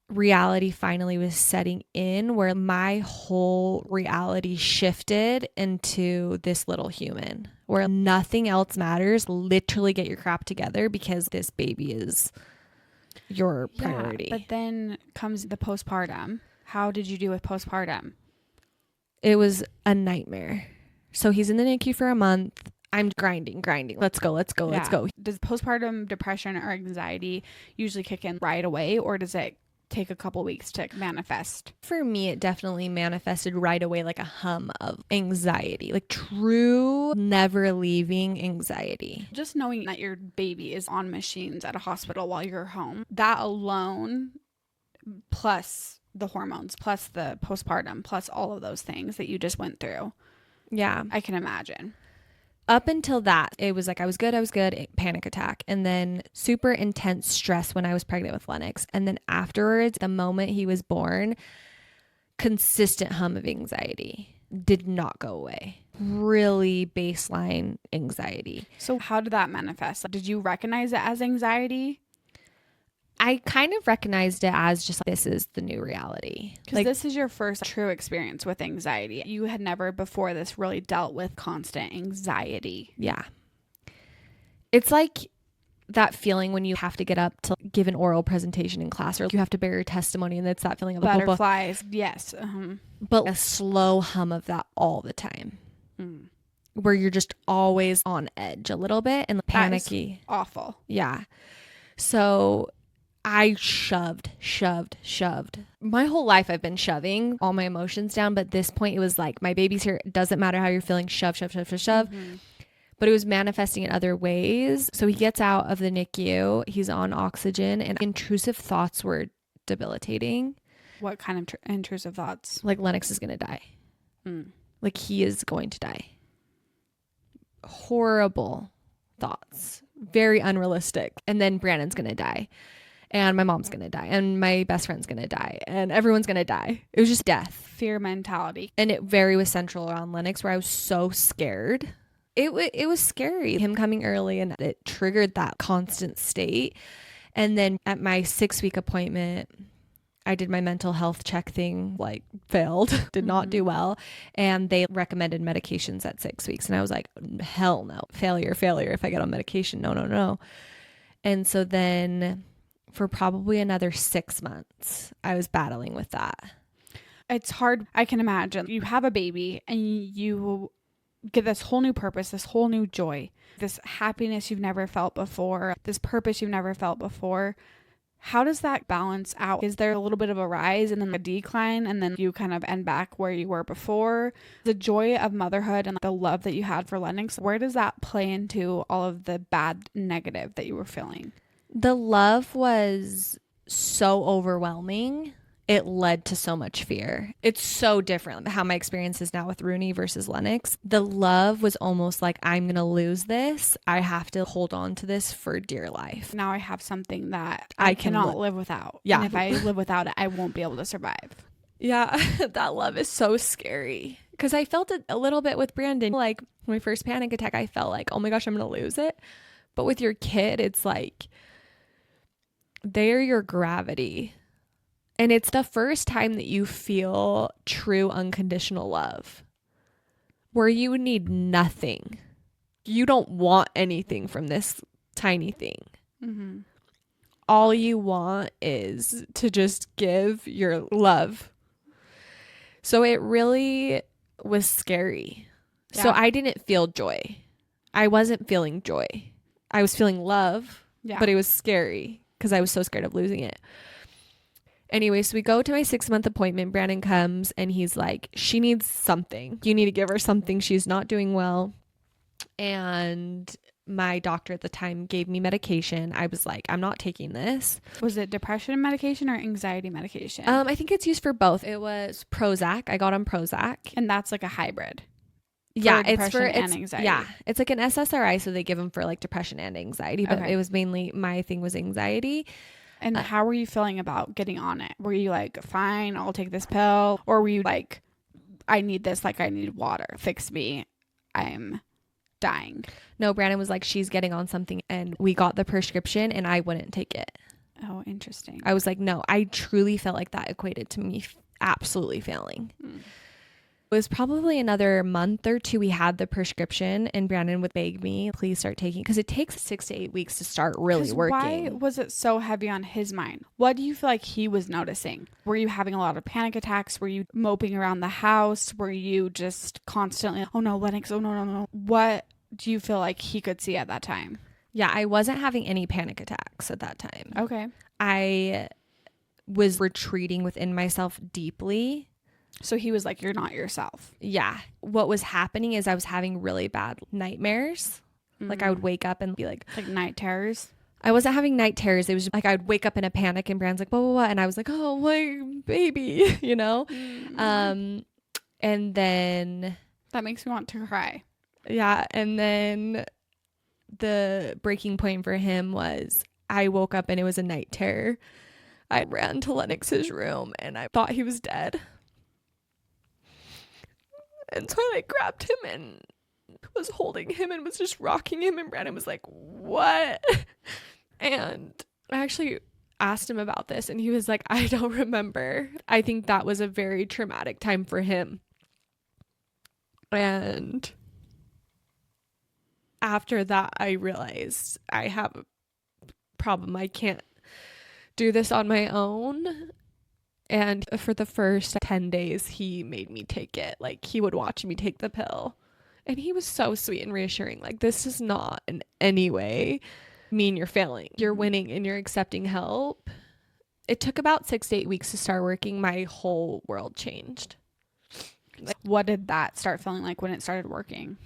reality finally was setting in, where my whole reality shifted into this little human, where nothing else matters. Literally get your crap together, because this baby is your priority.
But then comes the postpartum. How did you do with postpartum?
It was a nightmare. So he's in the NICU for a month. I'm grinding. Let's go.
Does postpartum depression or anxiety usually kick in right away, or does it take a couple weeks to manifest?
For me, it definitely manifested right away, like a hum of anxiety, like true never leaving anxiety.
Just knowing that your baby is on machines at a hospital while you're home, that alone, plus the hormones, plus the postpartum, plus all of those things that you just went through.
Yeah.
I can imagine.
Up until that, it was like I was good, panic attack, and then super intense stress when I was pregnant with Lennox. And then afterwards, the moment he was born, consistent hum of anxiety did not go away. Really baseline anxiety.
So how did that manifest? Did you recognize it as anxiety?
I kind of recognized it as just like, this is the new reality.
Because this is your first true experience with anxiety. You had never before this really dealt with constant anxiety.
Yeah. It's like that feeling when you have to get up to give an oral presentation in class, or you have to bear your testimony, and it's that feeling of the
butterflies. Yes.
But a slow hum of that all the time. Where you're just always on edge a little bit and panicky.
Awful.
Yeah. So I shoved. My whole life I've been shoving all my emotions down, but at this point it was like, my baby's here. It doesn't matter how you're feeling. Shove. But it was manifesting in other ways. So he gets out of the NICU. He's on oxygen, and intrusive thoughts were debilitating.
What kind of intrusive thoughts?
Like Lennox is going to die. Like he is going to die. Horrible thoughts. Very unrealistic. And then Brandon's going to die. And my mom's going to die. And my best friend's going to die. And everyone's going to die. It was just death.
Fear mentality.
And it very was central around Lennox, where I was so scared. It was scary. Him coming early, and it triggered that constant state. And then at my 6-week appointment, I did my mental health check thing, like failed, did not do well. And they recommended medications at 6 weeks. And I was like, hell no, failure. If I get on medication, no. And so then for probably another 6 months, I was battling with that.
It's hard. I can imagine. You have a baby and you get this whole new purpose, this whole new joy, this happiness you've never felt before, this purpose you've never felt before. How does that balance out? Is there a little bit of a rise and then a decline, and then you kind of end back where you were before? The joy of motherhood and the love that you had for Lennox, where does that play into all of the bad negative that you were feeling?
The love was so overwhelming. It led to so much fear. It's so different how my experience is now with Rooney versus Lennox. The love was almost like, I'm going to lose this. I have to hold on to this for dear life.
Now I have something that I cannot live without.
Yeah.
And if I live without it, I won't be able to survive.
Yeah, that love is so scary. Because I felt it a little bit with Brandon. Like my first panic attack, I felt like, oh my gosh, I'm going to lose it. But with your kid, it's like, they're your gravity. And it's the first time that you feel true unconditional love, where you need nothing. You don't want anything from this tiny thing.
Mm-hmm.
All you want is to just give your love. So it really was scary. Yeah. So I didn't feel joy. I wasn't feeling joy. I was feeling love, but it was scary because I was so scared of losing it. Anyway, so we go to my 6-month appointment. Brandon comes and he's like, she needs something. You need to give her something. She's not doing well. And my doctor at the time gave me medication. I was like, I'm not taking this.
Was it depression medication or anxiety medication?
I think it's used for both. It was Prozac. I got on Prozac.
And that's like a hybrid.
Yeah,
and anxiety.
Yeah, it's like an SSRI, so they give them for like depression and anxiety, but
Okay.
it was mainly, my thing was anxiety.
And how were you feeling about getting on it? Were you like, fine, I'll take this pill? Or were you like, I need this, like I need water, fix me, I'm dying?
No, Brandon was like, she's getting on something, and we got the prescription and I wouldn't take it.
Oh, interesting.
I was like, no, I truly felt like that equated to me absolutely failing. It was probably another month or two we had the prescription, and Brandon would beg me, please start taking, because it takes 6 to 8 weeks to start really working.
Why was it so heavy on his mind? What do you feel like he was noticing? Were you having a lot of panic attacks? Were you moping around the house? Were you just constantly, oh no, Lennox, oh no, no, no. What do you feel like he could see at that time?
Yeah, I wasn't having any panic attacks at that time.
Okay.
I was retreating within myself deeply.
So he was like, you're not yourself.
Yeah. What was happening is I was having really bad nightmares. Like I would wake up and be like
night terrors.
I wasn't having night terrors. It was just like I would wake up in a panic and Brand's like, blah, blah, blah. And I was like, oh, my baby, you know? And then.
That makes me want to cry.
Yeah. And then the breaking point for him was I woke up and it was a night terror. I ran to Lennox's room and I thought he was dead. And so I like grabbed him and was holding him and was just rocking him, and Brandon was like, what? And I actually asked him about this and he was like, I don't remember. I think that was a very traumatic time for him. And after that, I realized I have a problem. I can't do this on my own. And for the first 10 days, he made me take it. Like, he would watch me take the pill. And he was so sweet and reassuring. Like, this does not in any way mean you're failing. You're winning and you're accepting help. It took about 6 to 8 weeks to start working. My whole world changed.
Like, what did that start feeling like when it started working?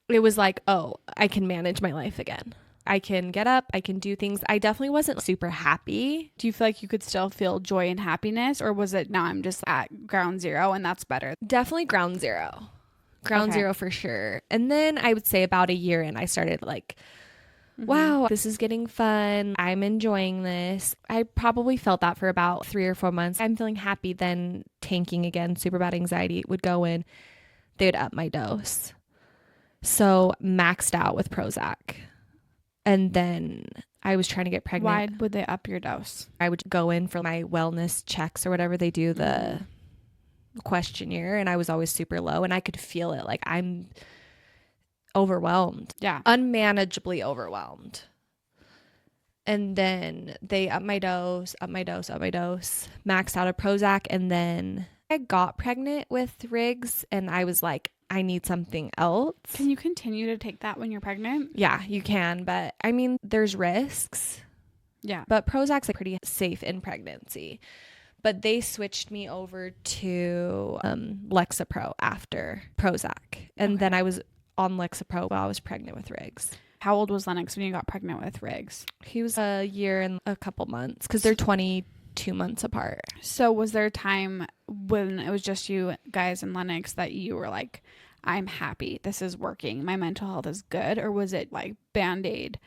It was like, oh, I can manage my life again. I can get up, I can do things. I definitely wasn't super happy.
Do you feel like you could still feel joy and happiness, or was it, now I'm just at ground zero and that's better?
Definitely ground zero. Ground zero for sure. And then I would say about a year in, I started like, wow, this is getting fun. I'm enjoying this. I probably felt that for about 3 or 4 months. I'm feeling happy, then tanking again, super bad anxiety would go in. They'd up my dose. So maxed out with Prozac. And then I was trying to get pregnant.
Why would they up your dose?
I would go in for my wellness checks or whatever they do, the questionnaire, and I was always super low, and I could feel it. Like, I'm overwhelmed.
Yeah.
Unmanageably overwhelmed. And then they up my dose, maxed out a Prozac, and then I got pregnant with Riggs, and I was like, I need something else.
Can you continue to take that when you're pregnant?
Yeah, you can. But I mean, there's risks.
Yeah.
But Prozac's like pretty safe in pregnancy. But they switched me over to Lexapro after Prozac. And then I was on Lexapro while I was pregnant with Riggs.
How old was Lennox when you got pregnant with Riggs?
He was a year and a couple months because they're 22 months apart.
So was there a time when it was just you guys and Lennox that you were like, I'm happy, this is working, my mental health is good? Or was it like Band-Aid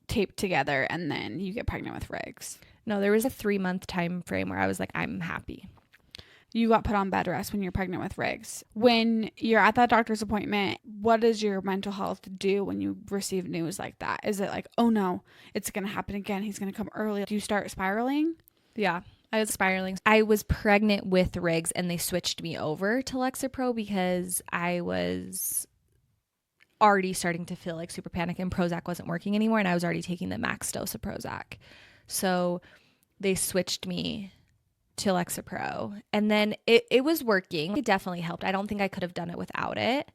taped together and then you get pregnant with Riggs?
No, there was a 3-month time frame where I was like, I'm happy.
You got put on bed rest when you're pregnant with Riggs. When you're at that doctor's appointment, what does your mental health do when you receive news like that? Is it like, oh no, it's going to happen again, he's going to come early? Do you start spiraling?
Yeah, I was spiraling. I was pregnant with Riggs and they switched me over to Lexapro because I was already starting to feel like super panic and Prozac wasn't working anymore, and I was already taking the max dose of Prozac. So they switched me to Lexapro, and then it was working. It definitely helped. I don't think I could have done it without it.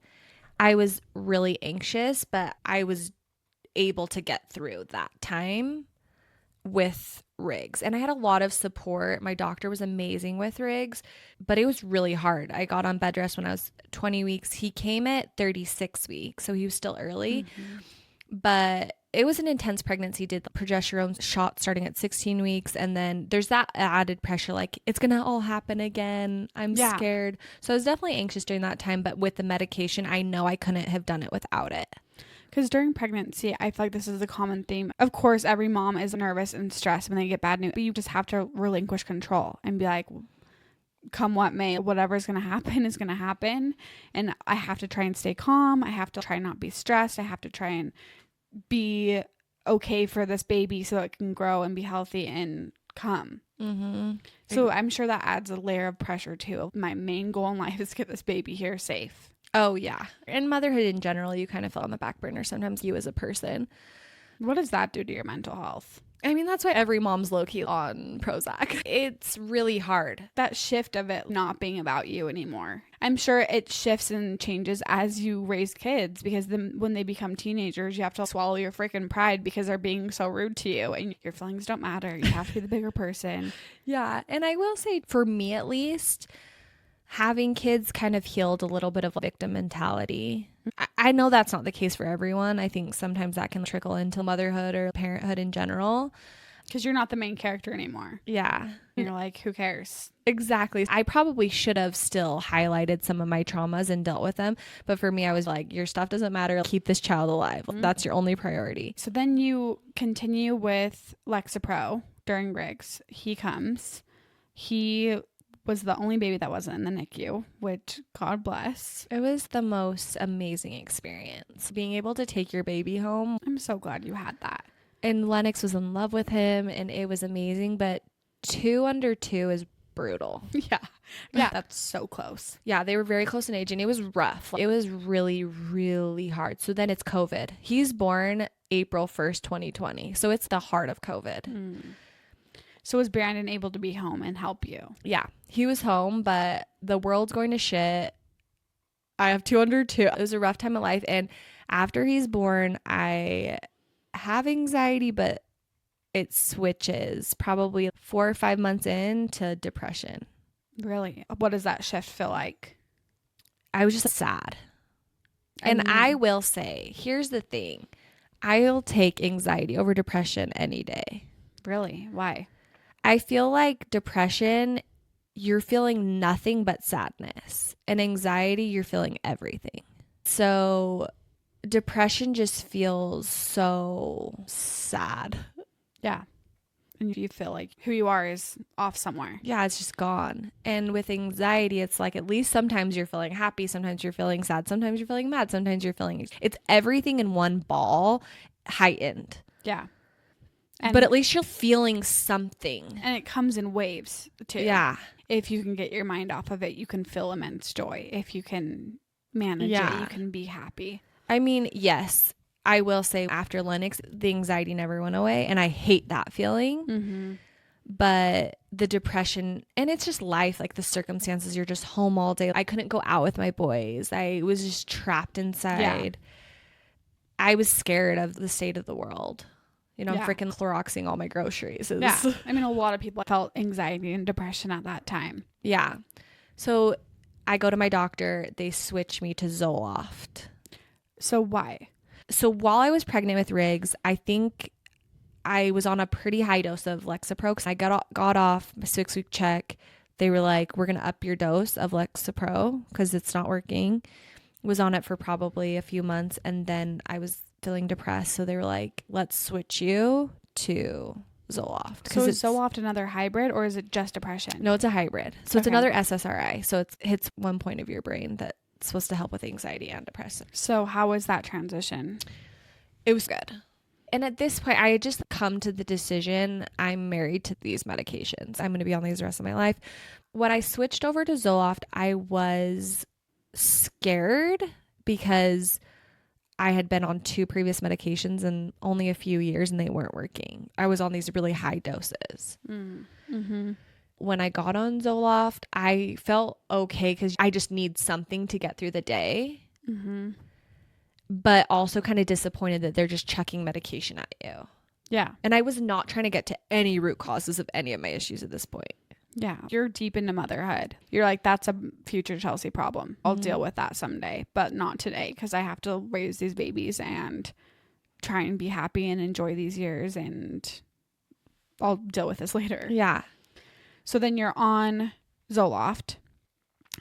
I was really anxious, but I was able to get through that time with Riggs, and I had a lot of support. My doctor was amazing with Riggs, but it was really hard. I got on bed rest when I was 20 weeks. He came at 36 weeks, so he was still early, but it was an intense pregnancy. Did the progesterone shot starting at 16 weeks. And then there's that added pressure, like it's going to all happen again. I'm scared. So I was definitely anxious during that time. But with the medication, I know I couldn't have done it without it.
Because during pregnancy, I feel like this is a common theme. Of course, every mom is nervous and stressed when they get bad news. But you just have to relinquish control and be like, come what may, whatever's going to happen is going to happen. And I have to try and stay calm. I have to try not be stressed. I have to try and be okay for this baby so it can grow and be healthy and come. So I'm sure that adds a layer of pressure too. My main goal in life is to get this baby here safe.
Oh yeah. And motherhood in general, you kind of feel on the back burner sometimes, you as a person.
What does that do to your mental health?
I mean, that's why every mom's low-key on Prozac. It's really hard.
That shift of it not being about you anymore. I'm sure it shifts and changes as you raise kids, because then when they become teenagers, you have to swallow your freaking pride because they're being so rude to you and your feelings don't matter. You have to be the bigger person.
Yeah. And I will say, for me at least, having kids kind of healed a little bit of victim mentality. I know that's not the case for everyone. I think sometimes that can trickle into motherhood or parenthood in general.
Because you're not the main character anymore.
Yeah.
You're like, who cares?
Exactly. I probably should have still highlighted some of my traumas and dealt with them. But for me, I was like, your stuff doesn't matter. Keep this child alive. That's your only priority.
So then you continue with Lexapro during Riggs. He comes. He was the only baby that wasn't in the NICU, which God bless.
It was the most amazing experience. Being able to take your baby home.
I'm so glad you had that.
And Lennox was in love with him and it was amazing. But 2 under 2 is brutal.
Yeah. Yeah. That's so close.
Yeah. They were very close in age and it was rough. It was really, really hard. So then it's COVID. He's born April 1st, 2020. So it's the heart of COVID.
So was Brandon able to be home and help you?
Yeah, he was home, but the world's going to shit. I have 2 under 2. It was a rough time of life. And after he's born, I have anxiety, but it switches probably 4 or 5 months into depression.
Really? What does that shift feel like?
I was just sad. And I will say, here's the thing. I'll take anxiety over depression any day.
Really? Why?
I feel like depression, you're feeling nothing but sadness. And anxiety, you're feeling everything. So depression just feels so sad.
Yeah. And you feel like who you are is off somewhere.
Yeah, it's just gone. And with anxiety, it's like at least sometimes you're feeling happy, sometimes you're feeling sad, sometimes you're feeling mad, sometimes you're feeling... It's everything in one ball heightened.
Yeah.
But at least you're feeling something.
And it comes in waves too.
Yeah.
If you can get your mind off of it, you can feel immense joy. If you can manage it, you can be happy.
I mean, yes, I will say after Lennox, the anxiety never went away. And I hate that feeling. But the depression, and it's just life, like the circumstances, you're just home all day. I couldn't go out with my boys. I was just trapped inside. Yeah. I was scared of the state of the world. You know, I'm freaking Cloroxing all my groceries.
Yeah. I mean, a lot of people felt anxiety and depression at that time.
Yeah. So I go to my doctor. They switch me to Zoloft.
So why?
So while I was pregnant with Riggs, I think I was on a pretty high dose of Lexapro because I got off my 6-week check. They were like, we're going to up your dose of Lexapro because it's not working. Was on it for probably a few months. And then I was feeling depressed, so they were like, let's switch you to Zoloft.
So is Zoloft another hybrid or is it just depression?
No, it's a hybrid. So it's another SSRI. So it hits one point of your brain that's supposed to help with anxiety and depression.
So how was that transition?
It was good. And at this point, I had just come to the decision, I'm married to these medications. I'm going to be on these the rest of my life. When I switched over to Zoloft, I was scared because I had been on 2 previous medications in only a few years and they weren't working. I was on these really high doses. When I got on Zoloft, I felt okay because I just need something to get through the day. But also kind of disappointed that they're just chucking medication at you.
Yeah.
And I was not trying to get to any root causes of any of my issues at this point.
Yeah. You're deep into motherhood. You're like, that's a future Chelsey problem. I'll deal with that someday, but not today because I have to raise these babies and try and be happy and enjoy these years, and I'll deal with this later.
Yeah.
So then you're on Zoloft.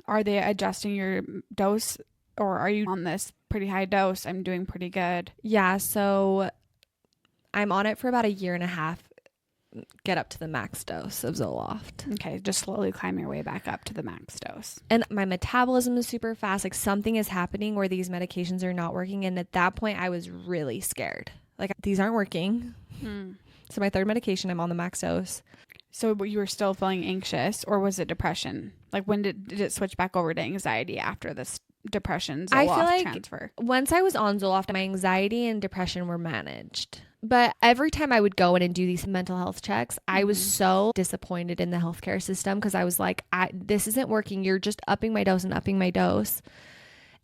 Are they adjusting your dose, or are you on this pretty high dose? I'm doing pretty good.
Yeah. So I'm on it for about a year and a half. Get up to the max dose of Zoloft.
Okay, just slowly climb your way back up to the max dose.
And my metabolism is super fast. Like something is happening where these medications are not working. And at that point, I was really scared. Like these aren't working. So my third medication, I'm on the max dose.
So you were still feeling anxious, or was it depression? Like when did it switch back over to anxiety after this depression Zoloft
I feel like
transfer?
once I was on Zoloft, my anxiety and depression were managed. But every time I would go in and do these mental health checks, I was so disappointed in the healthcare system because I was like, this isn't working. You're just upping my dose and upping my dose.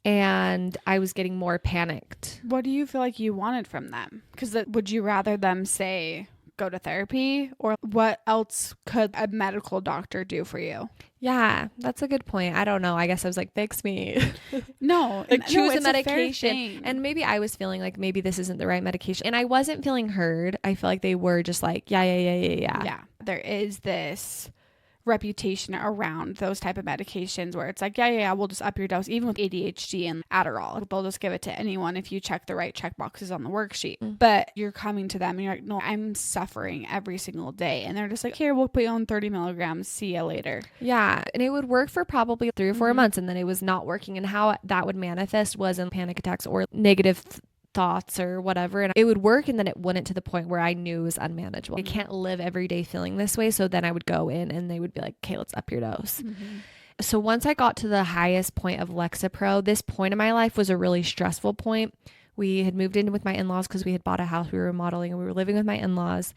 And I was getting more panicked.
What do you feel like you wanted from them? Because would you rather them say, go to therapy, or what else could a medical doctor do for you?
Yeah, that's a good point. I don't know. I guess I was like, fix me.
No,
like choose
it's
a medication. And maybe I was feeling like maybe this isn't the right medication. And I wasn't feeling heard. I feel like they were just like, yeah.
Yeah. There is this reputation around those type of medications where it's like, yeah, we'll just up your dose. Even with ADHD and Adderall, they'll just give it to anyone if you check the right check boxes on the worksheet. But you're coming to them and you're like, no, I'm suffering every single day. And they're just like, here, we'll put you on 30 milligrams. See you later.
Yeah. And it would work for probably 3 or 4 months, and then it was not working. And how that would manifest was in panic attacks or negative thoughts or whatever, and it would work, and then it wouldn't, to the point where I knew it was unmanageable. I can't live every day feeling this way. So then I would go in and they would be like, okay, let's up your dose. So once I got to the highest point of Lexapro, this point in my life was a really stressful point. We had moved in with my in-laws because we had bought a house, we were remodeling, and we were living with my in-laws.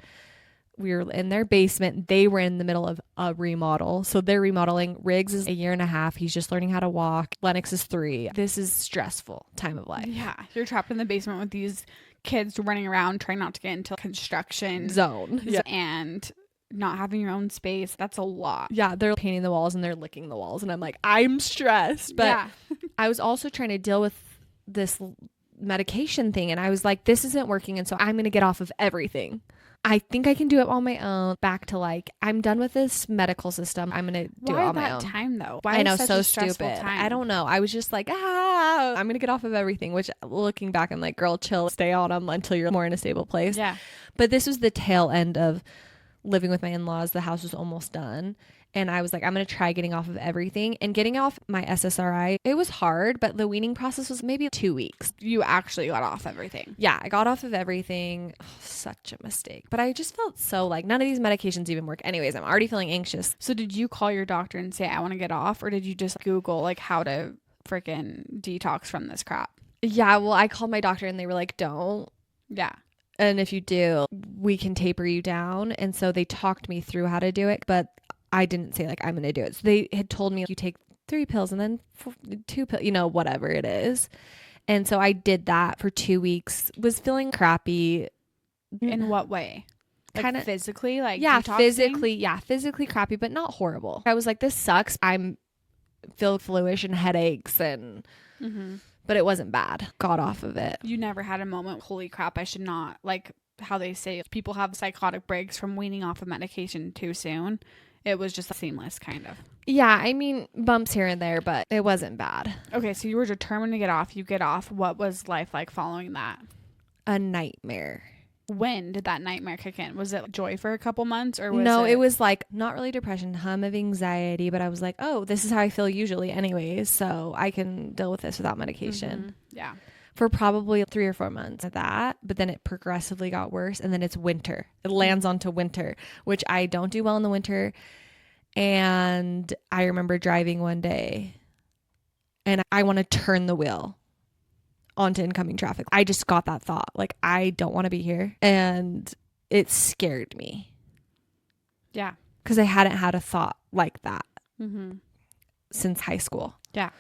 We were in their basement. They were in the middle of a remodel. So they're remodeling. Riggs is a year and a half. He's just learning how to walk. Lennox is 3. This is stressful time of life.
Yeah. You're trapped in the basement with these kids running around trying not to get into construction
zone. Yeah.
And not having your own space. That's a lot.
Yeah. They're painting the walls and they're licking the walls. And I'm like, I'm stressed. But
yeah.
I was also trying to deal with this medication thing. And I was like, this isn't working. And so I'm going to get off of everything. I think I can do it on my own. Back to like, I'm done with this medical system. I'm going to do it on my own.
Why that time though?
Why I know, so stupid. I don't know. I was just like, I'm going to get off of everything, which looking back, I'm like, girl, chill, stay on them until you're more in a stable place.
Yeah.
But this was the tail end of living with my in-laws. The house was almost done. And I was like, I'm going to try getting off of everything. And getting off my SSRI, it was hard, but the weaning process was maybe 2 weeks.
You actually got off everything.
Yeah, I got off of everything. Oh, such a mistake. But I just felt so like none of these medications even work. Anyways, I'm already feeling anxious.
So did you call your doctor and say, I want to get off? Or did you just Google like how to freaking detox from this crap?
Yeah, well, I called my doctor and they were like, don't.
Yeah.
And if you do, we can taper you down. And so they talked me through how to do it, but I didn't say like, I'm going to do it. So they had told me you take 3 pills and then 2 pills, whatever it is. And so I did that for 2 weeks, was feeling crappy.
In what way? Like
kind of
physically, like
detoxing? physically crappy, but not horrible. I was like, this sucks. I'm feel fluish and headaches and, but it wasn't bad. Got off of it.
You never had a moment, holy crap, I should not, like how they say people have psychotic breaks from weaning off of medication too soon. It was just seamless, kind of.
Yeah, I mean, bumps here and there, but it wasn't bad.
Okay, so you were determined to get off. You get off. What was life like following that?
A nightmare.
When did that nightmare kick in? Was it joy for a couple months, or was
No, it was like not really depression, hum of anxiety, but I was like, oh, this is how I feel usually anyways, so I can deal with this without medication.
Yeah.
For probably 3 or 4 months of that, but then it progressively got worse, and then it's winter. It lands onto winter, which I don't do well in the winter. And I remember driving one day and I want to turn the wheel onto incoming traffic. I just got that thought, like, I don't want to be here. And it scared me.
Yeah.
Because I hadn't had a thought like that since high school.
Yeah.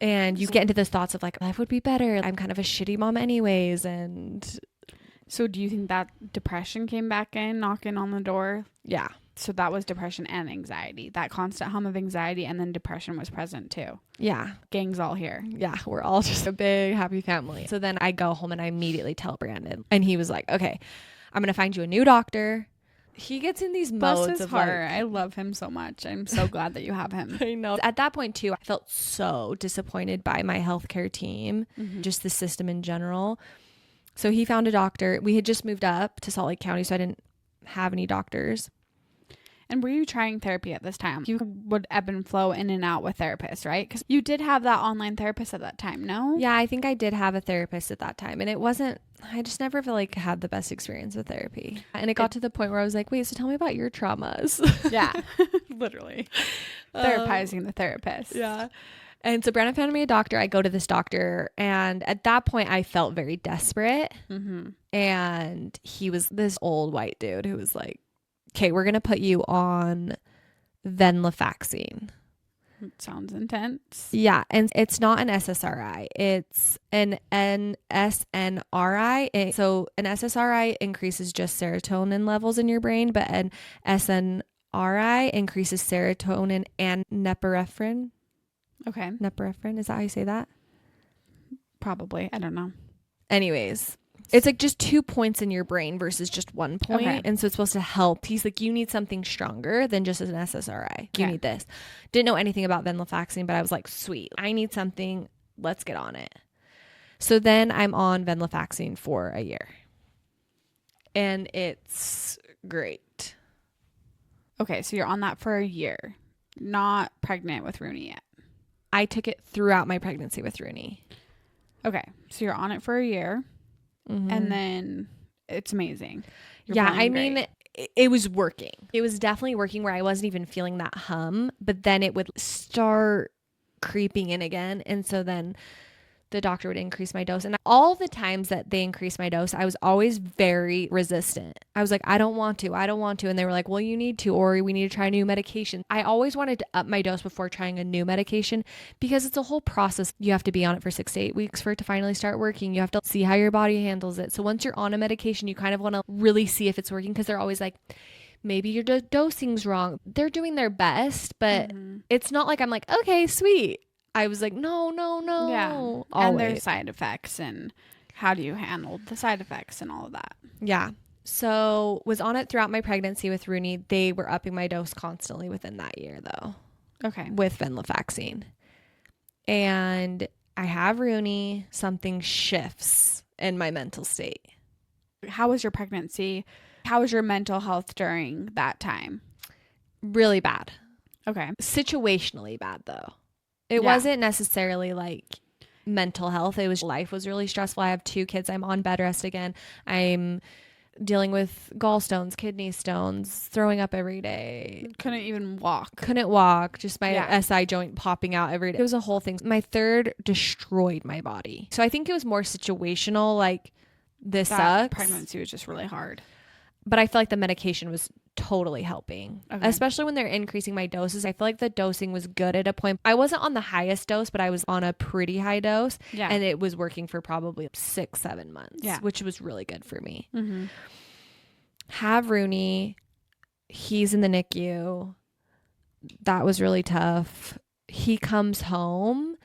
And you get into those thoughts of like, life would be better. I'm kind of a shitty mom anyways. And
so do you think that depression came back in, knocking on the door?
Yeah.
So that was depression and anxiety. That constant hum of anxiety, and then depression was present too.
Yeah.
Gang's all here.
Yeah. We're all just a big happy family. So then I go home and I immediately tell Brandon. And he was like, okay, I'm going to find you a new doctor. He gets in these
Bless
modes
his
of
heart.
like,
I love him so much. I'm so glad that you have him.
I know. At that point too, I felt so disappointed by my healthcare team, just the system in general. So he found a doctor. We had just moved up to Salt Lake County, so I didn't have any doctors.
And were you trying therapy at this time? You would ebb and flow in and out with therapists, right? Because you did have that online therapist at that time, no?
Yeah, I think I did have a therapist at that time. And it wasn't, I just never feel like had the best experience with therapy. And it got to the point where I was like, wait, so tell me about your traumas.
Yeah, literally. Therapizing the therapist.
Yeah. And so Brandon found me a doctor. I go to this doctor. And at that point, I felt very desperate. And he was this old white dude who was like, okay, we're going to put you on venlafaxine.
Sounds intense.
Yeah. And it's not an SSRI. It's an SNRI. So an SSRI increases just serotonin levels in your brain, but an SNRI increases serotonin and norepinephrine.
Okay.
Norepinephrine. Is that how you say that?
Probably. I don't know.
Anyways. It's like just 2 points in your brain versus just 1 point.
Okay.
And so it's supposed to help. He's like, you need something stronger than just an SSRI. You need this. Didn't know anything about venlafaxine, but I was like, sweet. I need something. Let's get on it. So then I'm on venlafaxine for a year. And it's great.
Okay. So you're on that for a year. Not pregnant with Rooney yet.
I took it throughout my pregnancy with Rooney.
Okay. So you're on it for a year. And then it's amazing.
I mean, it was working. It was definitely working where I wasn't even feeling that hum, but then it would start creeping in again. And so then the doctor would increase my dose. And all the times that they increased my dose, I was always very resistant. I was like, I don't want to. And they were like, well, you need to, or we need to try a new medication. I always wanted to up my dose before trying a new medication because it's a whole process. You have to be on it for 6 to 8 weeks for it to finally start working. You have to see how your body handles it. So once you're on a medication, you kind of want to really see if it's working because they're always like, maybe your dosing's wrong. They're doing their best, but it's not like I'm like, okay, sweet. I was like, no.
Yeah.
Always.
And there's side effects, and how do you handle the side effects and all of that?
Yeah. So was on it throughout my pregnancy with Rooney. They were upping my dose constantly within that year though.
Okay.
With venlafaxine. And I have Rooney. Something shifts in my mental state.
How was your pregnancy? How was your mental health during that time?
Really bad.
Okay.
Situationally bad though. It wasn't necessarily like mental health. It was life was really stressful. I have 2 kids. I'm on bed rest again. I'm dealing with gallstones, kidney stones, throwing up every day.
Couldn't even walk.
Couldn't walk. Just my SI joint popping out every day. It was a whole thing. My third destroyed my body. So I think it was more situational. Like this
That
sucks.
pregnancy was just really hard.
But I feel like the medication was totally helping,
Okay.
especially when they're increasing my doses. I feel like the dosing was good at a point. I wasn't on the highest dose, but I was on a pretty high dose.
Yeah.
And it was working for probably 6-7 months, which was really good for me. Have Rooney. He's in the NICU. That was really tough. He comes home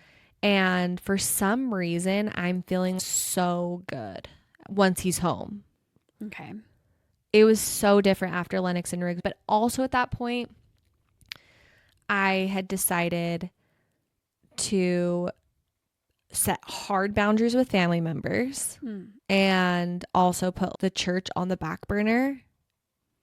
and for some reason I'm feeling so good once he's home.
Okay.
It was so different after Lennox and Riggs. But also at that point, I had decided to set hard boundaries with family members and also put the church on the back burner.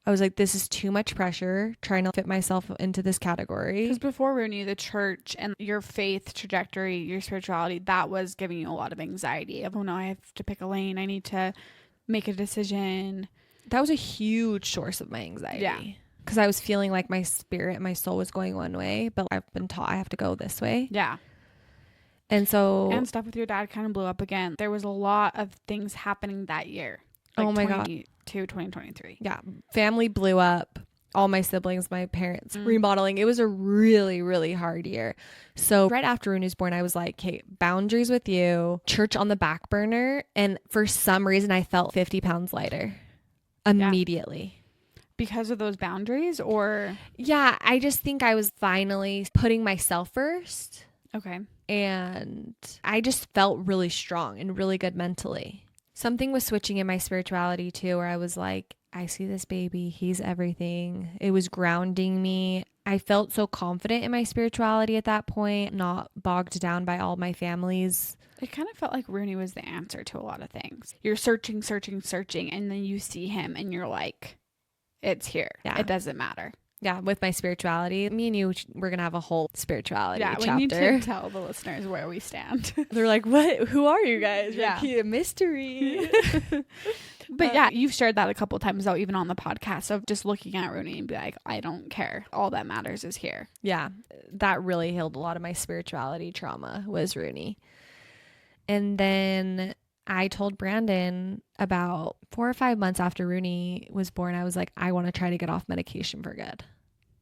I was like, this is too much pressure trying to fit myself into this category.
Because before Rooney, the church and your faith trajectory, your spirituality, that was giving you a lot of anxiety. Oh no, I have to pick a lane. I need to make a decision.
That was a huge source of my anxiety.
Yeah.
Because I was feeling like my spirit, my soul was going one way, but I've been taught I have to go this way.
Yeah.
And so.
And stuff with your dad kind of blew up again. There was a lot of things happening that year. Like
oh my God.
2023.
Yeah. Family blew up. All my siblings, my parents, remodeling. It was a really, really hard year. So right after Rooney was born, I was like, hey, boundaries with you, church on the back burner. And for some reason, I felt 50 pounds lighter immediately.
Because of those boundaries, or?
Yeah, I just think I was finally putting myself first.
Okay.
And I just felt really strong and really good mentally. Something was switching in my spirituality too, where I was like, I see this baby, he's everything. It was grounding me. I felt so confident in my spirituality at that point, not bogged down by all my family's.
It kind of felt like Rooney was the answer to a lot of things. You're searching, and then you see him and you're like, it's here.
Yeah.
It doesn't matter.
Yeah, with my spirituality. Me and you, we're going to have a whole spirituality chapter.
We need to tell the listeners where we stand.
They're like, what? Who are you guys?
Yeah.
Like, a mystery.
But yeah, you've shared that a couple of times though, even on the podcast, of just looking at Rooney and be like, I don't care. All that matters is here.
Yeah, that really healed a lot of my spirituality trauma was Rooney. And then I told Brandon about 4 or 5 months after Rooney was born, I was like, I want to try to get off medication for good.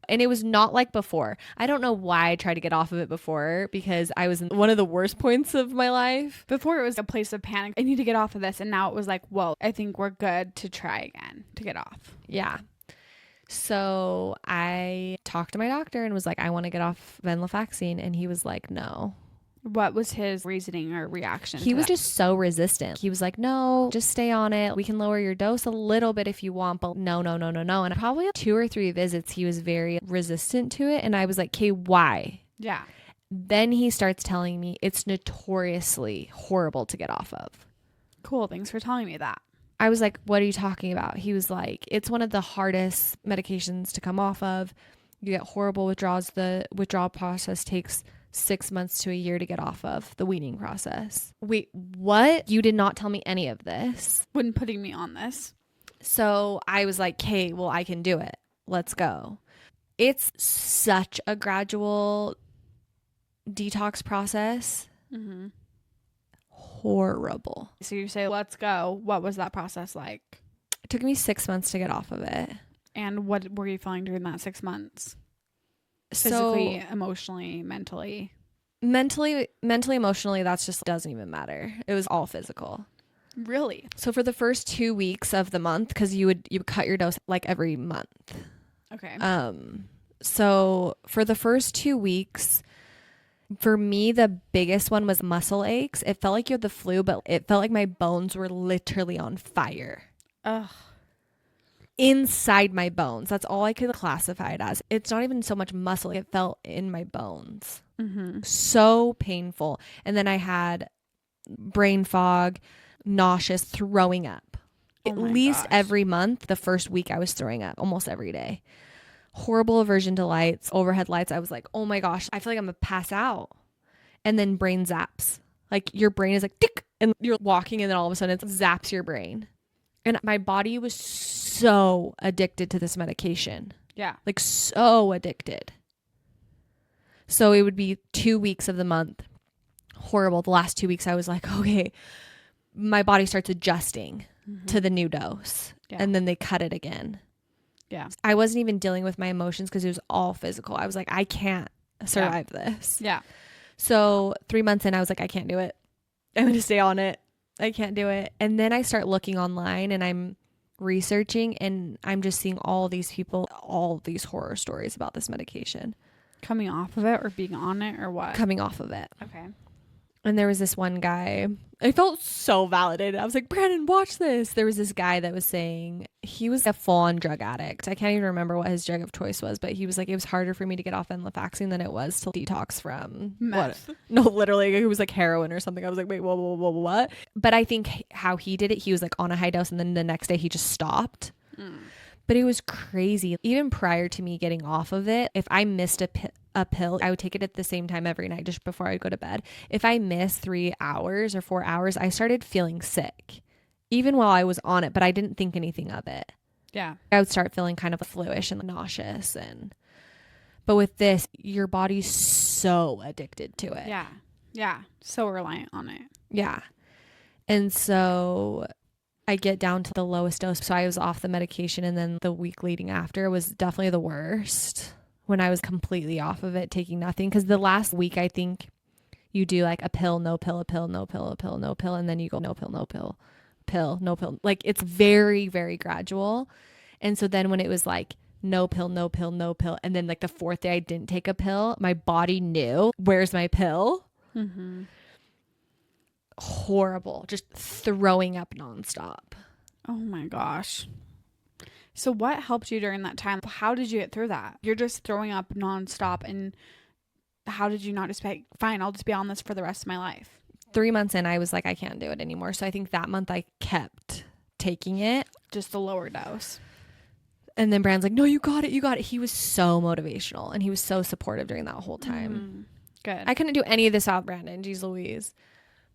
And it was not like before. I don't know why I tried to get off of it before, because I was in one of the worst points of my life.
Before it was a place of panic. I need to get off of this. And now it was like, well, I think we're good to try again to get off.
Yeah. So I talked to my doctor and was like, I want to get off venlafaxine. And he was like, no.
What was his reasoning or reaction?
He was just so resistant. He was like, no, just stay on it. We can lower your dose a little bit if you want, but no. And probably 2 or 3 visits, he was very resistant to it. And I was like, okay, why?
Yeah.
Then he starts telling me it's notoriously horrible to get off of.
Cool. Thanks for telling me that.
I was like, what are you talking about? He was like, it's one of the hardest medications to come off of. You get horrible withdrawals. The withdrawal process takes 6 months to a year to get off of, the weaning process. Wait, what? You did not tell me any of this.
When putting me on this.
So I was like, okay, well, I can do it. Let's go. It's such a gradual detox process.
Mm-hmm.
Horrible.
So you say, let's go. What was that process like?
It took me 6 months to get off of it.
And what were you feeling during that 6 months? Physically, emotionally, mentally,
emotionally, that's just doesn't even matter. It was all physical.
Really?
So for the first 2 weeks of the month, because you would cut your dose like every month.
Okay.
So for the first 2 weeks, for me, the biggest one was muscle aches. It felt like you had the flu, but it felt like my bones were literally on fire.
Ugh.
Inside my bones. That's all I could classify it as. It's not even so much muscle. It felt in my bones.
Mm-hmm.
So painful. And then I had brain fog, nauseous, throwing up. At least every month, the first week I was throwing up almost every day. Horrible aversion to lights, overhead lights. I was like, oh my gosh, I feel like I'm going to pass out. And then brain zaps. Like your brain is like, tick, and you're walking and then all of a sudden it zaps your brain. And my body was so addicted to this medication.
Yeah.
Like so addicted. So it would be 2 weeks of the month. Horrible. The last 2 weeks I was like, okay, my body starts adjusting to the new dose. Yeah. And then they cut it again.
Yeah.
I wasn't even dealing with my emotions because it was all physical. I was like, I can't survive this.
Yeah.
So 3 months in, I was like, I can't do it. I'm going to stay on it. I can't do it. And then I start looking online and I'm researching and I'm just seeing all these people, all these horror stories about this medication.
Coming off of it or being on it or what?
Coming off of it.
Okay.
And there was this one guy, I felt so validated. I was like, Brandon, watch this. There was this guy that was saying he was a full-on drug addict. I can't even remember what his drug of choice was, but he was like, it was harder for me to get off venlafaxine than it was to detox from
meth.
What? No, literally, it was like heroin or something. I was like, wait, whoa, what? But I think how he did it, he was like on a high dose and then the next day he just stopped. But it was crazy. Even prior to me getting off of it, if I missed a pill, I would take it at the same time every night just before I would go to bed. If I missed 3 hours or 4 hours, I started feeling sick, even while I was on it, but I didn't think anything of it.
Yeah.
I would start feeling kind of fluish and nauseous. But with this, your body's so addicted to it.
Yeah. Yeah. So reliant on it.
Yeah. And so I get down to the lowest dose. So I was off the medication and then the week leading after was definitely the worst when I was completely off of it, taking nothing. Because the last week, I think you do like a pill, no pill, a pill, no pill, a pill, no pill. And then you go no pill, no pill, pill, no pill. Like it's very, very gradual. And so then when it was like, no pill, no pill, no pill. And then like the fourth day I didn't take a pill, my body knew, where's my pill?
Mm-hmm.
Horrible. Just throwing up nonstop.
Oh my gosh. So what helped you during that time? How did you get through that? You're just throwing up nonstop, and how did you not just be like, fine, I'll just be on this for the rest of my life?
3 months in, I was like, I can't do it anymore. So I think that month I kept taking it.
Just the lower dose.
And then Brand's like, no, you got it. You got it. He was so motivational and he was so supportive during that whole time.
Good.
I couldn't do any of this without Brandon. Jeez Louise.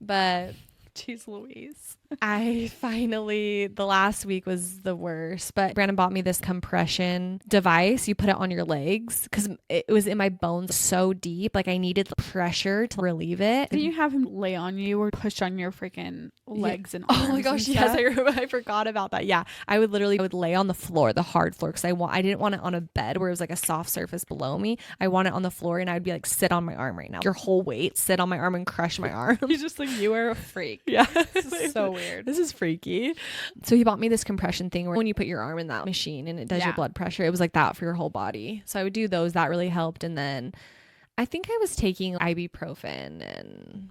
But
Jeez Louise.
I finally, the last week was the worst, but Brandon bought me this compression device. You put it on your legs because it was in my bones so deep. Like I needed the pressure to relieve it.
Did you have him lay on you or push on your freaking legs and arms?
Oh my gosh, yes, I remember. I forgot about that. Yeah, I would lay on the floor, the hard floor, because I didn't want it on a bed where it was like a soft surface below me. I want it on the floor, and I'd be like, sit on my arm right now. Your whole weight, sit on my arm and crush my arm.
He's just like, you are a freak.
Yeah,
this is so weird.
This is freaky. So he bought me this compression thing where when you put your arm in that machine and it does your blood pressure, it was like that for your whole body. So I would do those. That really helped. And then I think I was taking ibuprofen and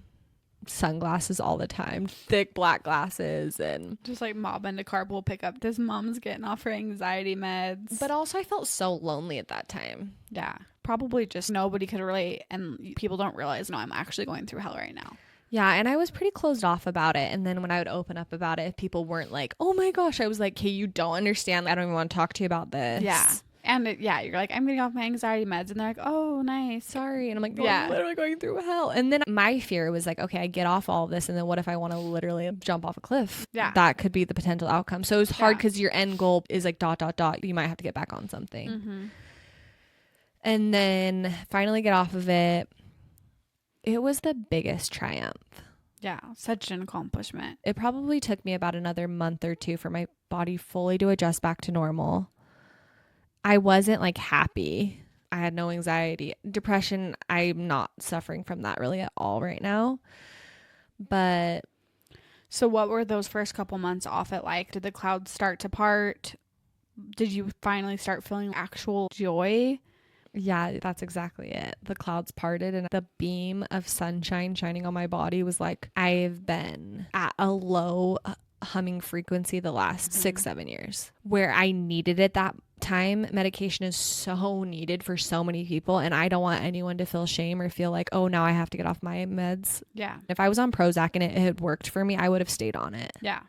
sunglasses all the time, thick black glasses, and
just like mobbing to carpool pickup. This mom's getting off her anxiety meds.
But also I felt so lonely at that time.
Yeah, probably just nobody could relate, and people don't realize, no, I'm actually going through hell right now.
Yeah, and I was pretty closed off about it. And then when I would open up about it, if people weren't like, oh my gosh, I was like, hey, you don't understand. I don't even want to talk to you about this.
Yeah. And you're like, I'm getting off my anxiety meds. And they're like, oh, nice.
Sorry. And I'm like, I'm literally going through hell. And then my fear was like, okay, I get off all of this. And then what if I want to literally jump off a cliff?
Yeah.
That could be the potential outcome. So it was hard because your end goal is like ... You might have to get back on something.
Mm-hmm.
And then finally get off of it. It was the biggest triumph.
Yeah, such an accomplishment.
It probably took me about another month or two for my body fully to adjust back to normal. I wasn't like happy. I had no anxiety. Depression, I'm not suffering from that really at all right now. But
so what were those first couple months off it like? Did the clouds start to part? Did you finally start feeling actual joy?
Yeah, that's exactly it. The clouds parted and the beam of sunshine shining on my body was like, I've been at a low humming frequency the last 6-7 years where I needed it that time. Medication is so needed for so many people, and I don't want anyone to feel shame or feel like, oh, now I have to get off my meds.
Yeah.
If I was on Prozac and it had worked for me, I would have stayed on it.
Yeah.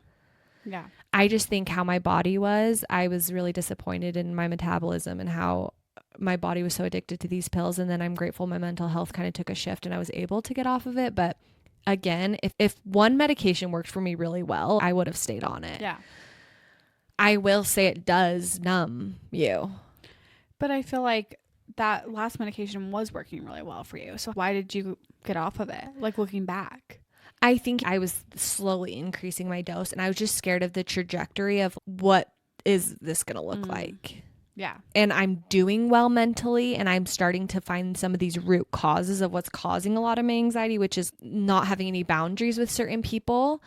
Yeah.
I just think how my body was, I was really disappointed in my metabolism and how my body was so addicted to these pills. And then I'm grateful my mental health kind of took a shift and I was able to get off of it. But again, if one medication worked for me really well, I would have stayed on it.
Yeah.
I will say it does numb you.
But I feel like that last medication was working really well for you. So why did you get off of it? Like looking back.
I think I was slowly increasing my dose and I was just scared of the trajectory of what is this going to look like.
Yeah.
And I'm doing well mentally, and I'm starting to find some of these root causes of what's causing a lot of my anxiety, which is not having any boundaries with certain people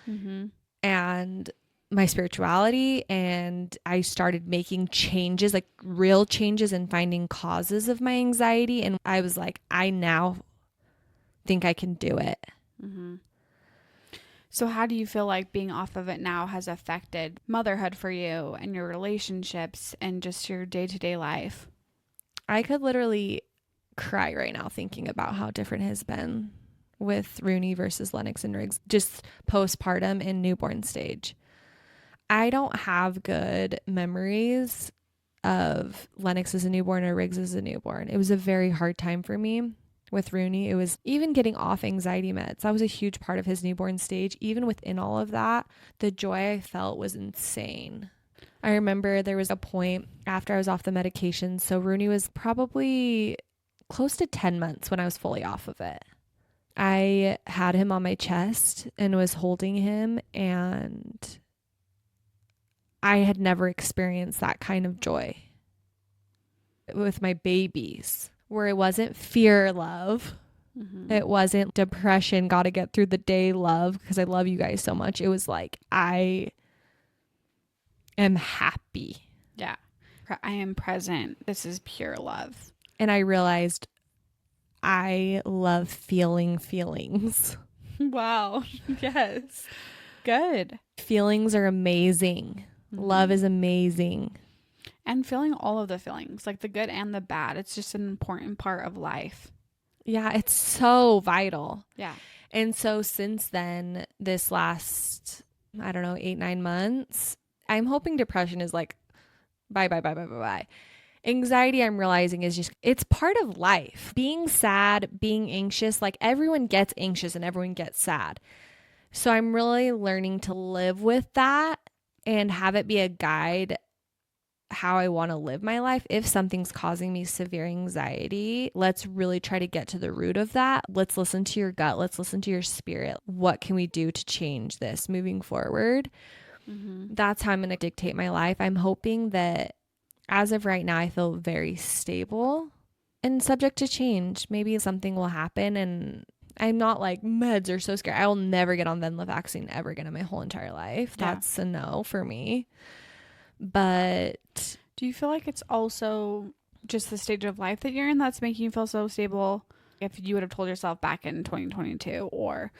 and my spirituality. And I started making changes, like real changes, and finding causes of my anxiety. And I was like, I now think I can do it.
Mm-hmm. So how do you feel like being off of it now has affected motherhood for you and your relationships and just your day-to-day life?
I could literally cry right now thinking about how different it has been with Rooney versus Lennox and Riggs, just postpartum and newborn stage. I don't have good memories of Lennox as a newborn or Riggs as a newborn. It was a very hard time for me. With Rooney, it was even getting off anxiety meds. That was a huge part of his newborn stage. Even within all of that, the joy I felt was insane. I remember there was a point after I was off the medication. So Rooney was probably close to 10 months when I was fully off of it. I had him on my chest and was holding him, and I had never experienced that kind of joy with my babies. Where it wasn't fear love. It wasn't depression, gotta get through the day love because I love you guys so much. It was like, I am happy.
Yeah. I am present. This is pure love.
And I realized I love feeling feelings.
Wow. Yes. Good.
Feelings are amazing. Love is amazing.
And feeling all of the feelings, like the good and the bad. It's just an important part of life.
Yeah, it's so vital.
Yeah.
And so since then, this last, I don't know, 8-9 months, I'm hoping depression is like, bye. Anxiety, I'm realizing, is just, it's part of life. Being sad, being anxious, like everyone gets anxious and everyone gets sad. So I'm really learning to live with that and have it be a guide how I want to live my life. If something's causing me severe anxiety, let's really try to get to the root of that. Let's listen to your gut. Let's listen to your spirit. What can we do to change this moving forward? That's how I'm going to dictate my life. I'm hoping that as of right now, I feel very stable and subject to change. Maybe something will happen and I'm not like meds are so scary. I will never get on venlafaxine ever again in my whole entire life.
Yeah.
That's a no for me. But
do you feel like it's also just the stage of life that you're in that's making you feel so stable? If you would have told yourself back in 2022 or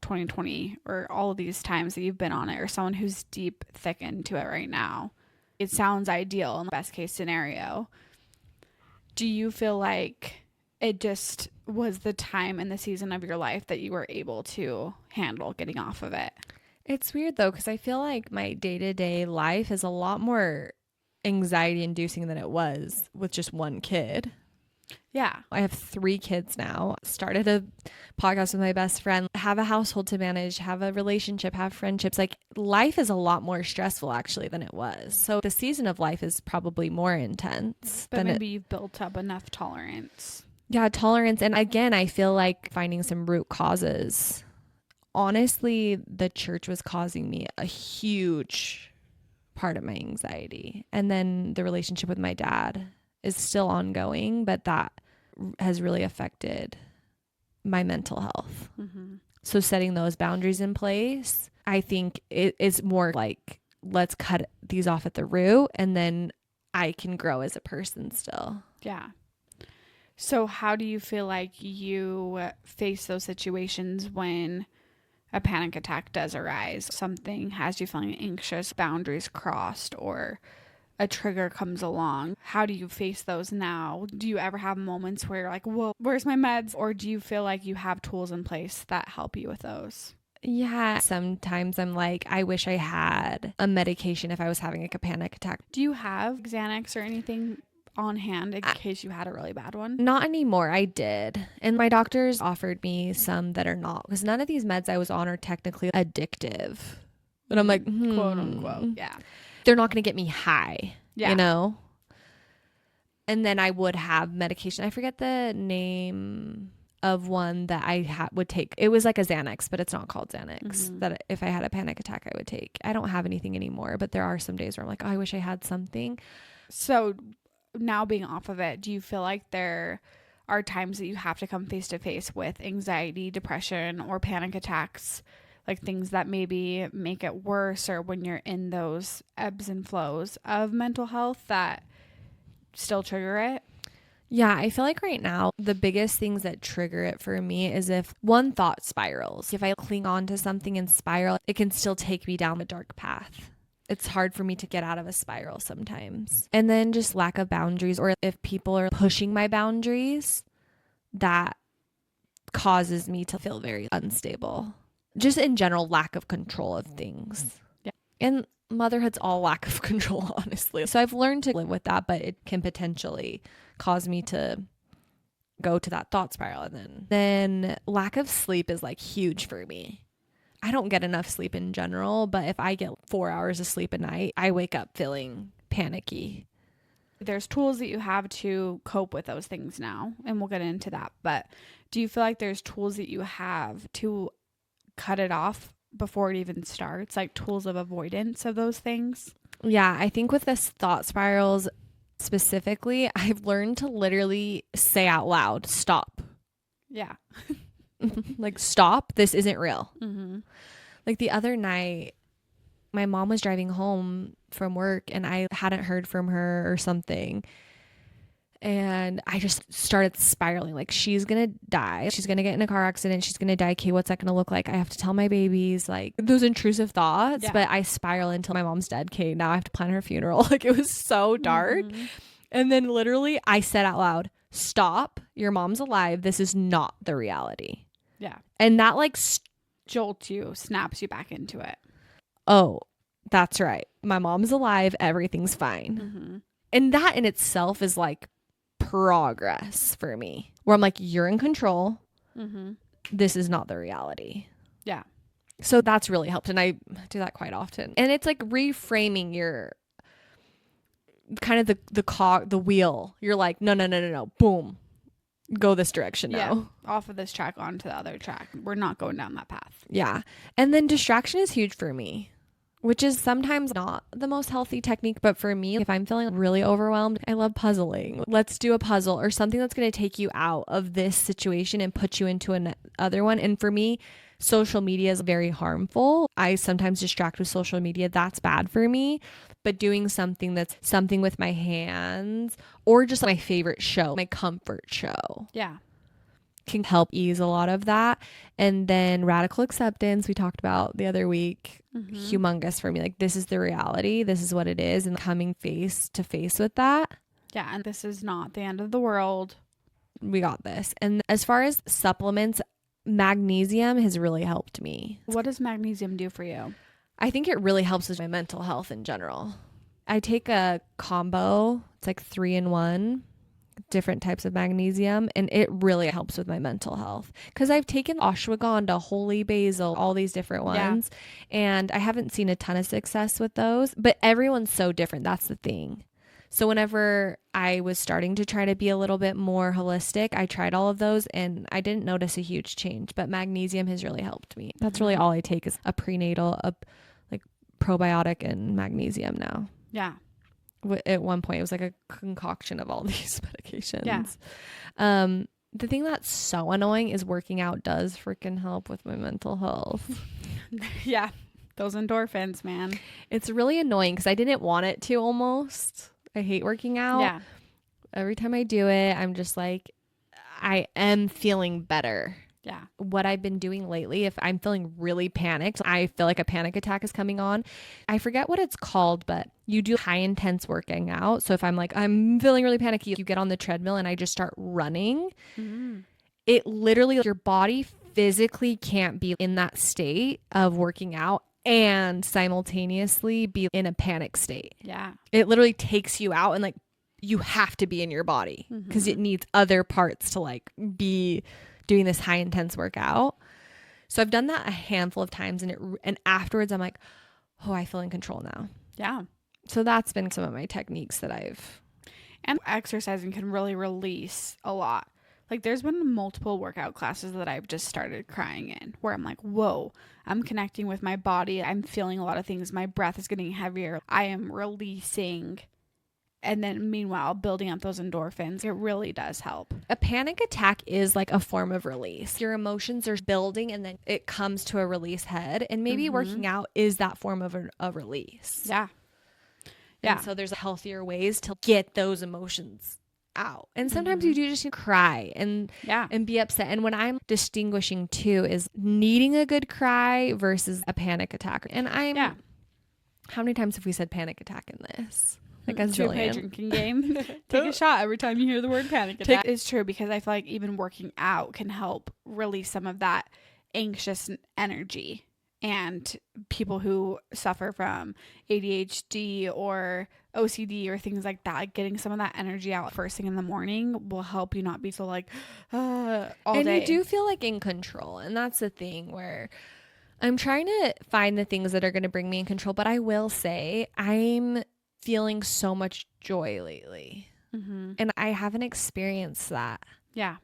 2020 or all of these times that you've been on it, or someone who's deep, thick into it right now, it sounds ideal in the best case scenario. Do you feel like it just was the time and the season of your life that you were able to handle getting off of it?
it's weird though, because I feel like my day-to-day life is a lot more anxiety inducing than it was with just one kid.
Yeah.
I have 3 kids now. Started a podcast with my best friend, have a household to manage, have a relationship, have friendships. Like life is a lot more stressful actually than it was. So the season of life is probably more intense.
But maybe you've built up enough tolerance.
Yeah, tolerance. And again, I feel like finding some root causes. Honestly, the church was causing me a huge part of my anxiety. And then the relationship with my dad is still ongoing, but that has really affected my mental health. So setting those boundaries in place, I think it is more like, let's cut these off at the root and then I can grow as a person still.
Yeah. So how do you feel like you face those situations when a panic attack does arise? Something has you feeling anxious, boundaries crossed, or a trigger comes along. How do you face those now? Do you ever have moments where you're like, whoa, where's my meds? Or do you feel like you have tools in place that help you with those?
Yeah. Sometimes I'm like, I wish I had a medication if I was having like a panic attack.
Do you have Xanax or anything on hand in case you had a really bad one?
Not anymore. I did. And my doctors offered me some that are not, because none of these meds I was on are technically addictive. And I'm like,
quote unquote. Yeah.
They're not going to get me high,
Yeah.
you know? And then I would have medication. I forget the name of one that I would take. It was like a Xanax, but it's not called Xanax. That if I had a panic attack, I would take. I don't have anything anymore, but there are some days where I'm like, oh, I wish I had something.
So now being off of it, do you feel like there are times that you have to come face to face with anxiety, depression, or panic attacks, like things that maybe make it worse, or when you're in those ebbs and flows of mental health that still trigger it?
Yeah, I feel like right now, the biggest things that trigger it for me is if one thought spirals. If I cling on to something and spiral, it can still take me down a dark path. It's hard for me to get out of a spiral sometimes. And then just lack of boundaries, or if people are pushing my boundaries, that causes me to feel very unstable. Just in general, lack of control of things.
Yeah.
And motherhood's all lack of control, honestly. So I've learned to live with that, but it can potentially cause me to go to that thought spiral. And then lack of sleep is like huge for me. I don't get enough sleep in general, but if I get 4 hours of sleep a night, I wake up feeling panicky.
There's tools that you have to cope with those things now, and we'll get into that. But do you feel like there's tools that you have to cut it off before it even starts, like tools of avoidance of those things?
Yeah, I think with this thought spirals specifically, I've learned to literally say out loud, stop.
Yeah.
Like, stop, this isn't real.
Mm-hmm.
Like the other night, My mom was driving home from work and I hadn't heard from her or something. And I just started spiraling, like, she's going to die. She's going to get in a car accident. She's going to die. Okay, what's that going to look like? I have to tell my babies, like, those intrusive thoughts.
Yeah.
But I spiral until my mom's dead. Okay, now I have to plan her funeral. Like, it was so dark. And then literally I said out loud, stop, your mom's alive. This is not the reality.
Yeah.
And that like
jolts you, snaps you back into it.
Oh, that's right. My mom's alive. Everything's fine. And that in itself is like progress for me, where I'm like, you're in control. This is not the reality.
Yeah.
So that's really helped. And I do that quite often. And it's like reframing your kind of the wheel. You're like, no. Boom. Go this direction now.
Off of this track onto the other track. We're not going down that path.
Yeah. And then distraction is huge for me, which is sometimes not the most healthy technique. But for me, if I'm feeling really overwhelmed, I love puzzling. Let's do a puzzle or something that's going to take you out of this situation and put you into another one. And for me, social media is very harmful. I sometimes distract with social media. That's bad for me. But doing something that's something with my hands or just my favorite show, my comfort show.
Yeah.
Can help ease a lot of that. And then radical acceptance, we talked about the other week, humongous for me. Like, this is the reality. This is what it is. And coming face to face with that.
Yeah. And this is not the end of the world.
We got this. And as far as supplements, magnesium has really helped me.
What does magnesium do for you?
I think it really helps with my mental health in general. I take a combo. It's like 3-in-1, different types of magnesium, and it really helps with my mental health. Because I've taken ashwagandha, holy basil, all these different ones, and I haven't seen a ton of success with those. But everyone's so different. That's the thing. So whenever I was starting to try to be a little bit more holistic, I tried all of those and I didn't notice a huge change, but magnesium has really helped me. That's really all I take is a prenatal, like probiotic and magnesium now.
Yeah.
At one point, it was like a concoction of all these medications.
Yeah.
The thing that's so annoying is working out does freaking help with my mental health.
Yeah. Those endorphins, man.
It's really annoying because I didn't want it to almost. I hate working out.
Yeah.
Every time I do it, I'm just like, I am feeling better.
Yeah.
What I've been doing lately, if I'm feeling really panicked, I feel like a panic attack is coming on. I forget what it's called, but you do high intense working out. So if I'm like, I'm feeling really panicky, you get on the treadmill and I just start running. It literally, your body physically can't be in that state of working out and simultaneously be in a panic state.
Yeah.
It literally takes you out and like you have to be in your body because it needs other parts to like be doing this high intense workout. So I've done that a handful of times and afterwards I'm like, oh, I feel in control now.
Yeah.
So that's been some of my techniques that
and exercising can really release a lot. Like, there's been multiple workout classes that I've just started crying in where I'm like, whoa, I'm connecting with my body. I'm feeling a lot of things. My breath is getting heavier. I am releasing. And then meanwhile, building up those endorphins. It really does help.
A panic attack is like a form of release. Your emotions are building and then it comes to a release head. And maybe working out is that form of a release.
Yeah. Yeah.
And so there's healthier ways to get those emotions out. And sometimes you do just cry and be upset. And when I'm distinguishing too is needing a good cry versus a panic attack. And how many times have we said panic attack in this? Like a zillion.
Drinking game. Take a shot every time you hear the word panic attack. It's true, because I feel like even working out can help release some of that anxious energy. And people who suffer from ADHD or OCD or things like that, like getting some of that energy out first thing in the morning will help you not be so like all
and
day.
You do feel like in control. And that's the thing where I'm trying to find the things that are going to bring me in control. But I will say I'm feeling so much joy lately. And I haven't experienced that.
Yeah.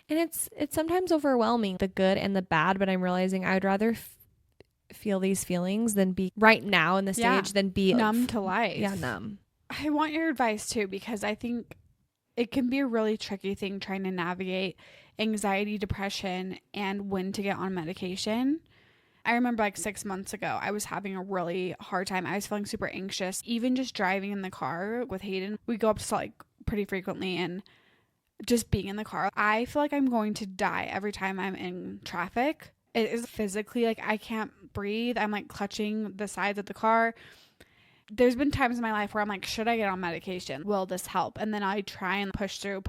And it's sometimes overwhelming, the good and the bad. But I'm realizing I'd rather feel these feelings than be right now in the stage than be
numb to life.
Yeah, numb.
I want your advice too, because I think it can be a really tricky thing trying to navigate anxiety, depression, and when to get on medication. I remember like 6 months ago, I was having a really hard time. I was feeling super anxious. Even just driving in the car with Hayden, we go up to Salt Lake pretty frequently, and just being in the car, I feel like I'm going to die every time I'm in traffic. It is physically like I can't breathe. I'm like clutching the sides of the car. There's been times in my life where I'm like, should I get on medication? Will this help? And then I try and push through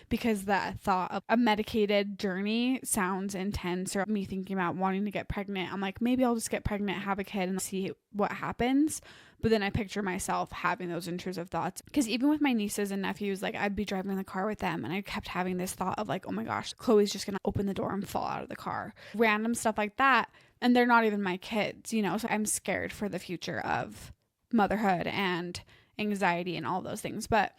because the thought of a medicated journey sounds intense, or me thinking about wanting to get pregnant. I'm like, maybe I'll just get pregnant, have a kid, and see what happens. But then I picture myself having those intrusive thoughts, because even with my nieces and nephews, like I'd be driving in the car with them and I kept having this thought of like, oh my gosh, Chloe's just going to open the door and fall out of the car. Random stuff like that. And they're not even my kids, you know? So I'm scared for the future of motherhood and anxiety and all those things. But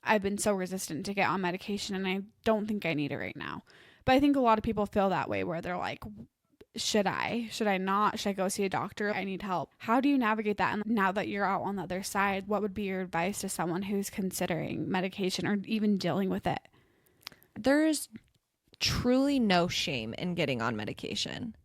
I've been so resistant to get on medication, and I don't think I need it right now. But I think a lot of people feel that way, where they're like, should I not? Should I go see a doctor? I need help. How do you navigate that? And now that you're out on the other side, what would be your advice to someone who's considering medication or even dealing with it?
There's truly no shame in getting on medication.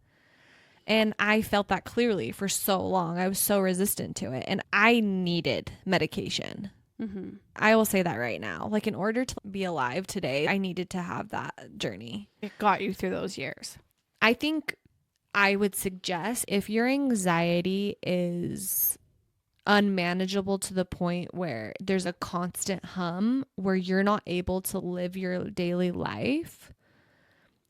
And I felt that clearly for so long. I was so resistant to it, and I needed medication.
Mm-hmm.
I will say that right now. Like, in order to be alive today, I needed to have that journey.
It got you through those years.
I think I would suggest, if your anxiety is unmanageable to the point where there's a constant hum where you're not able to live your daily life,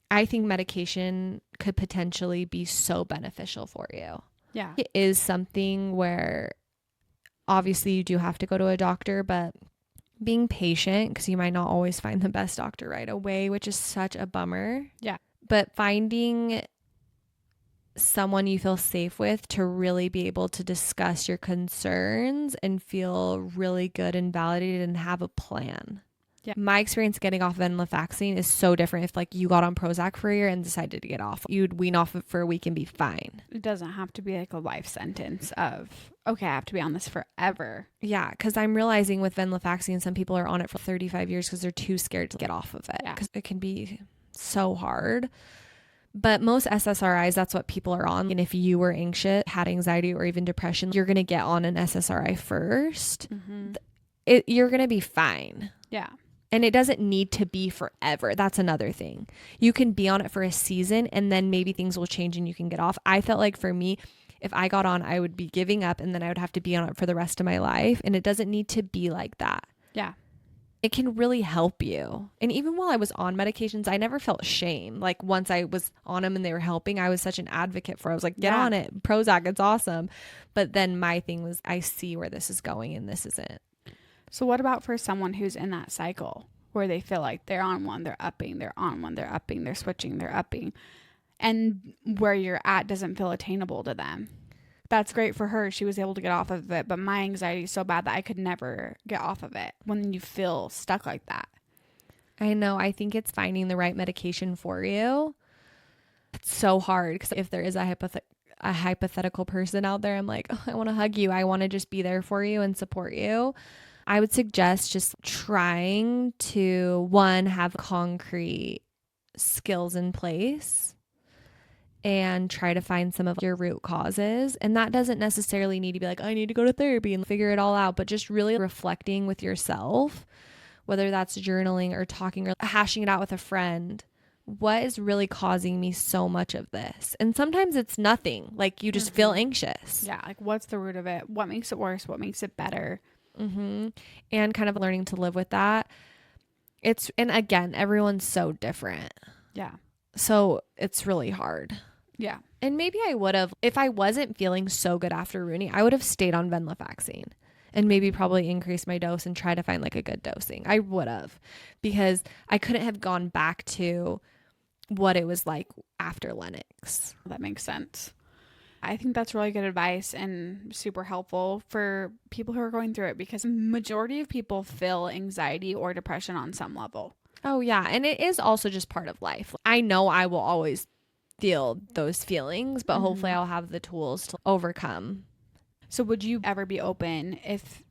I think medication could potentially be so beneficial for you.
Yeah.
It is something where obviously you do have to go to a doctor, but being patient, because you might not always find the best doctor right away, which is such a bummer.
Yeah.
But finding someone you feel safe with to really be able to discuss your concerns and feel really good and validated and have a plan.
Yeah.
My experience getting off venlafaxine is so different. If like you got on Prozac for a year and decided to get off, you'd wean off it for a week and be fine.
It doesn't have to be like a life sentence of, okay, I have to be on this forever.
Yeah, because I'm realizing with venlafaxine, some people are on it for 35 years because they're too scared to get off of it, because it can be so hard. But most SSRIs, that's what people are on. And if you were anxious, had anxiety, or even depression, you're going to get on an SSRI first.
Mm-hmm.
You're going to be fine.
Yeah.
And it doesn't need to be forever. That's another thing. You can be on it for a season, and then maybe things will change and you can get off. I felt like for me, if I got on, I would be giving up, and then I would have to be on it for the rest of my life. And it doesn't need to be like that.
Yeah.
It can really help you. And even while I was on medications, I never felt shame. Like once I was on them and they were helping, I was such an advocate for it. I was like, get on it. Prozac, it's awesome. But then my thing was, I see where this is going and this isn't.
So what about for someone who's in that cycle where they feel like they're on one, they're upping, they're on one, they're upping, they're switching, they're upping, and where you're at doesn't feel attainable to them? That's great for her. She was able to get off of it, but my anxiety is so bad that I could never get off of it when you feel stuck like that.
I know. I think it's finding the right medication for you. It's so hard, because if there is a hypothetical person out there, I'm like, oh, I want to hug you. I want to just be there for you and support you. I would suggest just trying to, one, have concrete skills in place and try to find some of your root causes. And that doesn't necessarily need to be like, I need to go to therapy and figure it all out, but just really reflecting with yourself, whether that's journaling or talking or hashing it out with a friend. What is really causing me so much of this? And sometimes it's nothing. Like you just feel anxious.
Yeah. Like what's the root of it? What makes it worse? What makes it better?
And kind of learning to live with that. And again, everyone's so different.
Yeah.
So it's really hard.
Yeah.
And maybe I would have, if I wasn't feeling so good after Rooney, I would have stayed on venlafaxine and maybe probably increased my dose and try to find like a good dosing. I would have, because I couldn't have gone back to what it was like after Lennox.
That makes sense. I think that's really good advice and super helpful for people who are going through it, because majority of people feel anxiety or depression on some level.
Oh yeah. And it is also just part of life. I know I will always feel those feelings, but hopefully I'll have the tools to overcome.
So would you ever be open if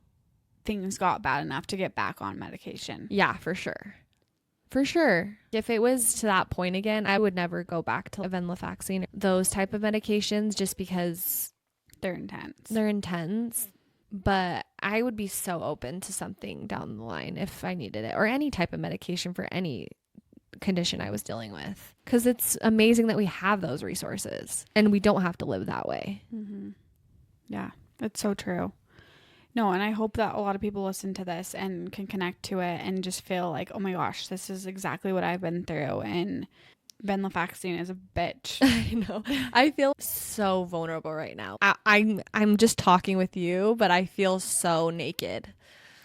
things got bad enough to get back on medication?
Yeah, for sure. For sure. If it was to that point again, I would never go back to venlafaxine, those type of medications, just because
They're intense.
they're intense. But I would be so open to something down the line if I needed it, or any type of medication for any condition I was dealing with, because it's amazing that we have those resources and we don't have to live that way.
Mm-hmm. Yeah, that's so true. No, and I hope that a lot of people listen to this and can connect to it and just feel like, oh my gosh, this is exactly what I've been through, and venlafaxine is a bitch.
I know. I feel so vulnerable right now. I'm just talking with you, but I feel so naked.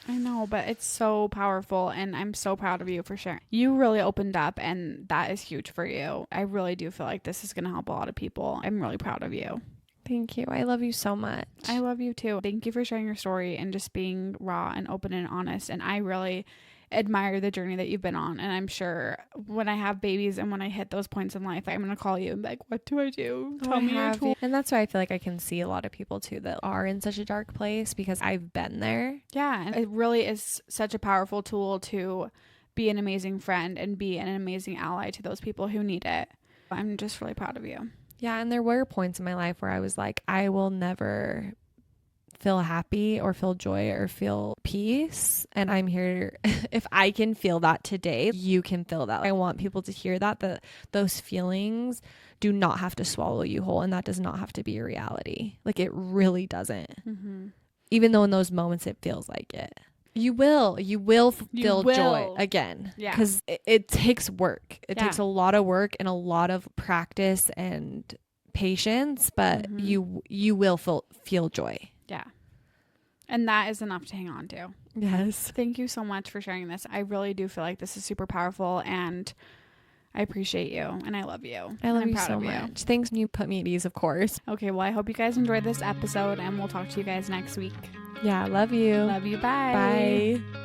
I know, but it's so powerful, and I'm so proud of you for sharing. You really opened up, and that is huge for you. I really do feel like this is going to help a lot of people. I'm really proud of you.
Thank you. I love you so much.
I love you too. Thank you for sharing your story and just being raw and open and honest. And I really admire the journey that you've been on. And I'm sure when I have babies and when I hit those points in life, I'm going to call you and be like, what do I do? Tell me your tool.
And that's why I feel like I can see a lot of people too that are in such a dark place, because I've been there.
Yeah. And it really is such a powerful tool to be an amazing friend and be an amazing ally to those people who need it. I'm just really proud of you.
Yeah. And there were points in my life where I was like, I will never feel happy or feel joy or feel peace. And I'm here. If I can feel that today, you can feel that. I want people to hear that those feelings do not have to swallow you whole. And that does not have to be your reality. Like, it really doesn't. Mm-hmm. Even though in those moments it feels like it. You will feel joy again. Yeah. Because it takes work. It takes a lot of work and a lot of practice and patience, but you will feel joy.
Yeah. And that is enough to hang on to.
Yes.
Thank you so much for sharing this. I really do feel like this is super powerful, and I appreciate you and I love you.
I love you so much. Thanks. You put me at ease, of course.
Okay. Well, I hope you guys enjoyed this episode, and we'll talk to you guys next week.
Yeah. Love you.
Love you. Bye.
Bye.